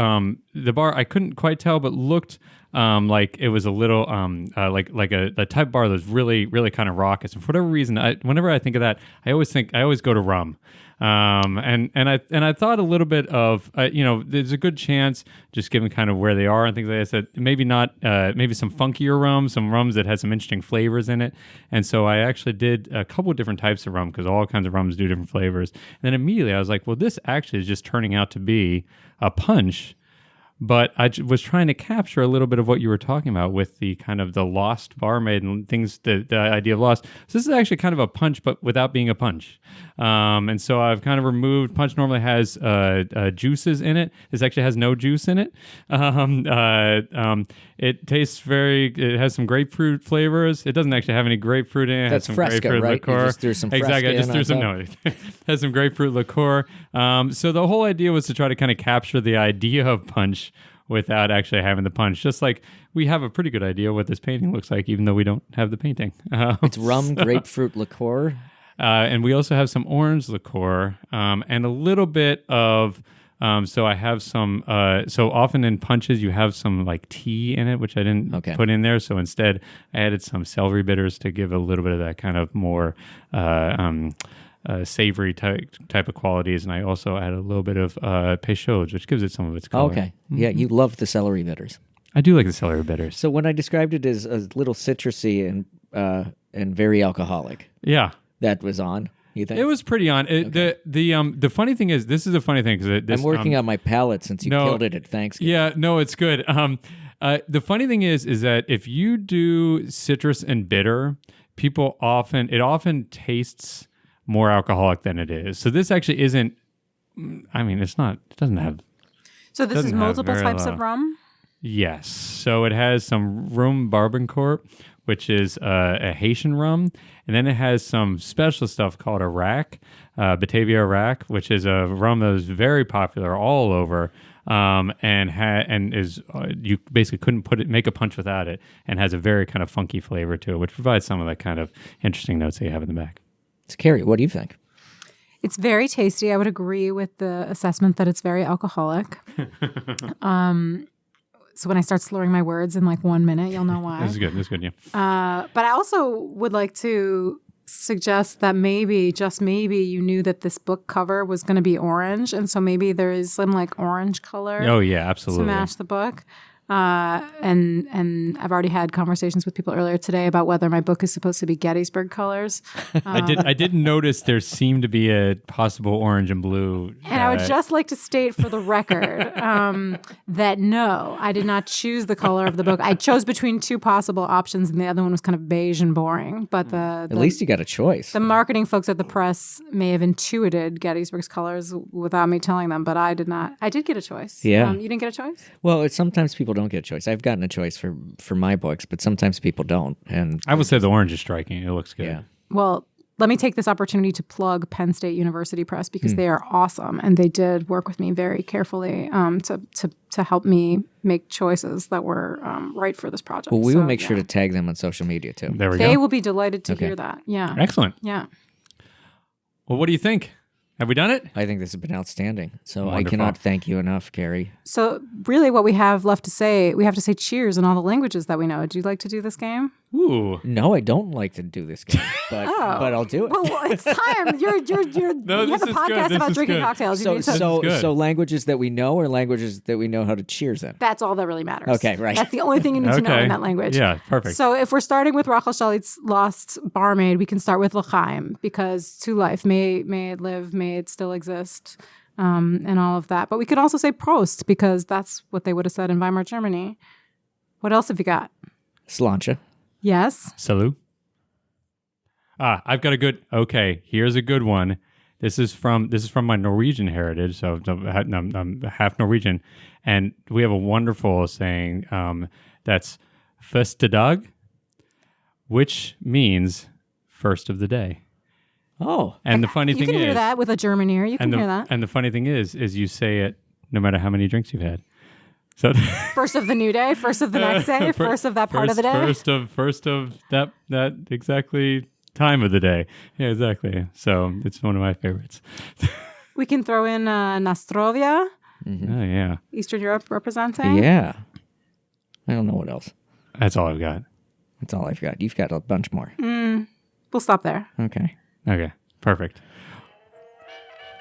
I couldn't quite tell, but looked like it was a little like a type of bar that was really, really kind of raucous. And for whatever reason, whenever I think of that, I always go to rum. And I thought a little bit of there's a good chance, just given kind of where they are and things like that, that maybe not maybe some funkier rums, some rums that had some interesting flavors in it. And so I actually did a couple of different types of rum, because all kinds of rums do different flavors. And then immediately I was like, well, this actually is just turning out to be a punch, But I was trying to capture a little bit of what you were talking about with the kind of the lost barmaid and things, the idea of lost. So this is actually kind of a punch, but without being a punch. And so I've kind of removed, punch normally has juices in it. This actually has no juice in it. It tastes it has some grapefruit flavors. It doesn't actually have any grapefruit in it. That's some Fresca, grapefruit right? liqueur. You just threw some Fresca exactly. I just in threw on some, top. no, it has some grapefruit liqueur. So the whole idea was to try to kind of capture the idea of punch without actually having the punch. Just like we have a pretty good idea what this painting looks like, even though we don't have the painting. It's rum, grapefruit liqueur. And we also have some orange liqueur and a little bit of... so I have some... so often in punches, you have some like tea in it, which I didn't put in there. So instead, I added some celery bitters to give a little bit of that kind of more... savory type of qualities, and I also add a little bit of Peychaud's, which gives it some of its color. Okay. Yeah, you love the celery bitters. I do like the celery bitters. So when I described it as a little citrusy and very alcoholic, Yeah. that was on, you think? It was pretty on. The funny thing is, this is a funny thing because I'm working on my palate since you killed it at Thanksgiving. Yeah, no, it's good. The funny thing is that if you do citrus and bitter, it often tastes more alcoholic than it is. So this actually isn't, I mean, it doesn't have... So this is multiple types of rum? Yes. So it has some Rum Barbancourt, which is a Haitian rum. And then it has some special stuff called a rack, Batavia rack, which is a rum that is very popular all over. And is you basically couldn't make a punch without it, and has a very kind of funky flavor to it, which provides some of that kind of interesting notes that you have in the back. So Kerry, what do you think? It's very tasty. I would agree with the assessment that it's very alcoholic. So when I start slurring my words in like 1 minute, you'll know why. This is good, yeah. But I also would like to suggest that maybe, just maybe, you knew that this book cover was going to be orange, and so maybe there is some like orange color. Oh yeah, absolutely. To match the book. And I've already had conversations with people earlier today about whether my book is supposed to be Gettysburg colors. I did notice there seemed to be a possible orange and blue. And I would just like to state for the record that no, I did not choose the color of the book. I chose between two possible options, and the other one was kind of beige and boring. But at least you got a choice. The marketing folks at the press may have intuited Gettysburg's colors without me telling them, but I did not. I did get a choice. Yeah. You didn't get a choice? Well, sometimes people don't get a choice. I've gotten a choice for my books, but sometimes people don't. And I would say the orange is striking. It looks good. Yeah. Well, let me take this opportunity to plug Penn State University Press because they are awesome, and they did work with me very carefully to help me make choices that were right for this project. Well, we will make sure to tag them on social media too. There we go. They will be delighted to hear that. Yeah. Excellent. Yeah. Well, what do you think? Have we done it? I think this has been outstanding. So Wonderful. I cannot thank you enough, Kerry. So really what we have left to say, we have to say cheers in all the languages that we know. Would you like to do this game? Ooh. No, I don't like to do this game, but I'll do it. Well, it's time. You have a podcast about drinking cocktails. So languages that we know or languages that we know how to cheers in? That's all that really matters. Okay, right. That's the only thing you need to know in that language. Yeah, perfect. So if we're starting with Rahel Szalit's Lost Barmaid, we can start with L'chaim, because to life, may it live, may it still exist, and all of that. But we could also say Prost, because that's what they would have said in Weimar, Germany. What else have you got? Sláinte. Yes. Salut. I've got a good. Okay, here's a good one. This is from my Norwegian heritage. So I'm half Norwegian, and we have a wonderful saying that's første dag, which means first of the day. Oh, and the funny thing is, you can hear that with a German ear. You can hear that. And the funny thing is you say it no matter how many drinks you've had. So first of the new day, first of the next day, first of that part of the day. First of that exactly time of the day. Yeah, exactly. So it's one of my favorites. We can throw in Nastrovia. Mm-hmm. Oh yeah. Eastern Europe representing. Yeah. I don't know what else. That's all I've got. That's all I've got. You've got a bunch more. We'll stop there. Okay. Okay. Perfect.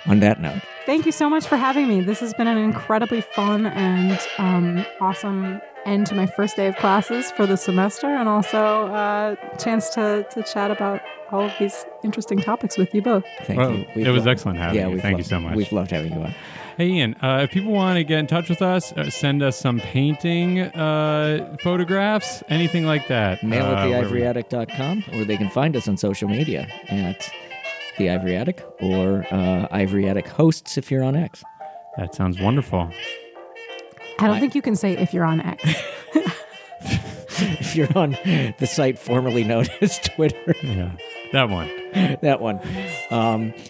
on that note. Thank you so much for having me. This has been an incredibly fun and awesome end to my first day of classes for the semester, and also a chance to chat about all of these interesting topics with you both. Thank you. It was excellent having you. Thank you so much. We've loved having you on. Hey, Ian, if people want to get in touch with us, send us some painting photographs, anything like that. Mail at theivoryattic.com, or they can find us on social media at The Ivory Attic or Ivory Attic Hosts if you're on X. That sounds wonderful. I don't think you can say if you're on X. If you're on the site formerly known as Twitter. Yeah, that one. That one.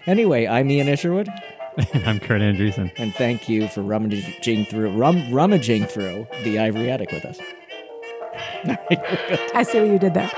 Anyway, I'm Ian Isherwood. And I'm Kurt Andreessen. And thank you for rummaging through The Ivory Attic with us. I see what you did there.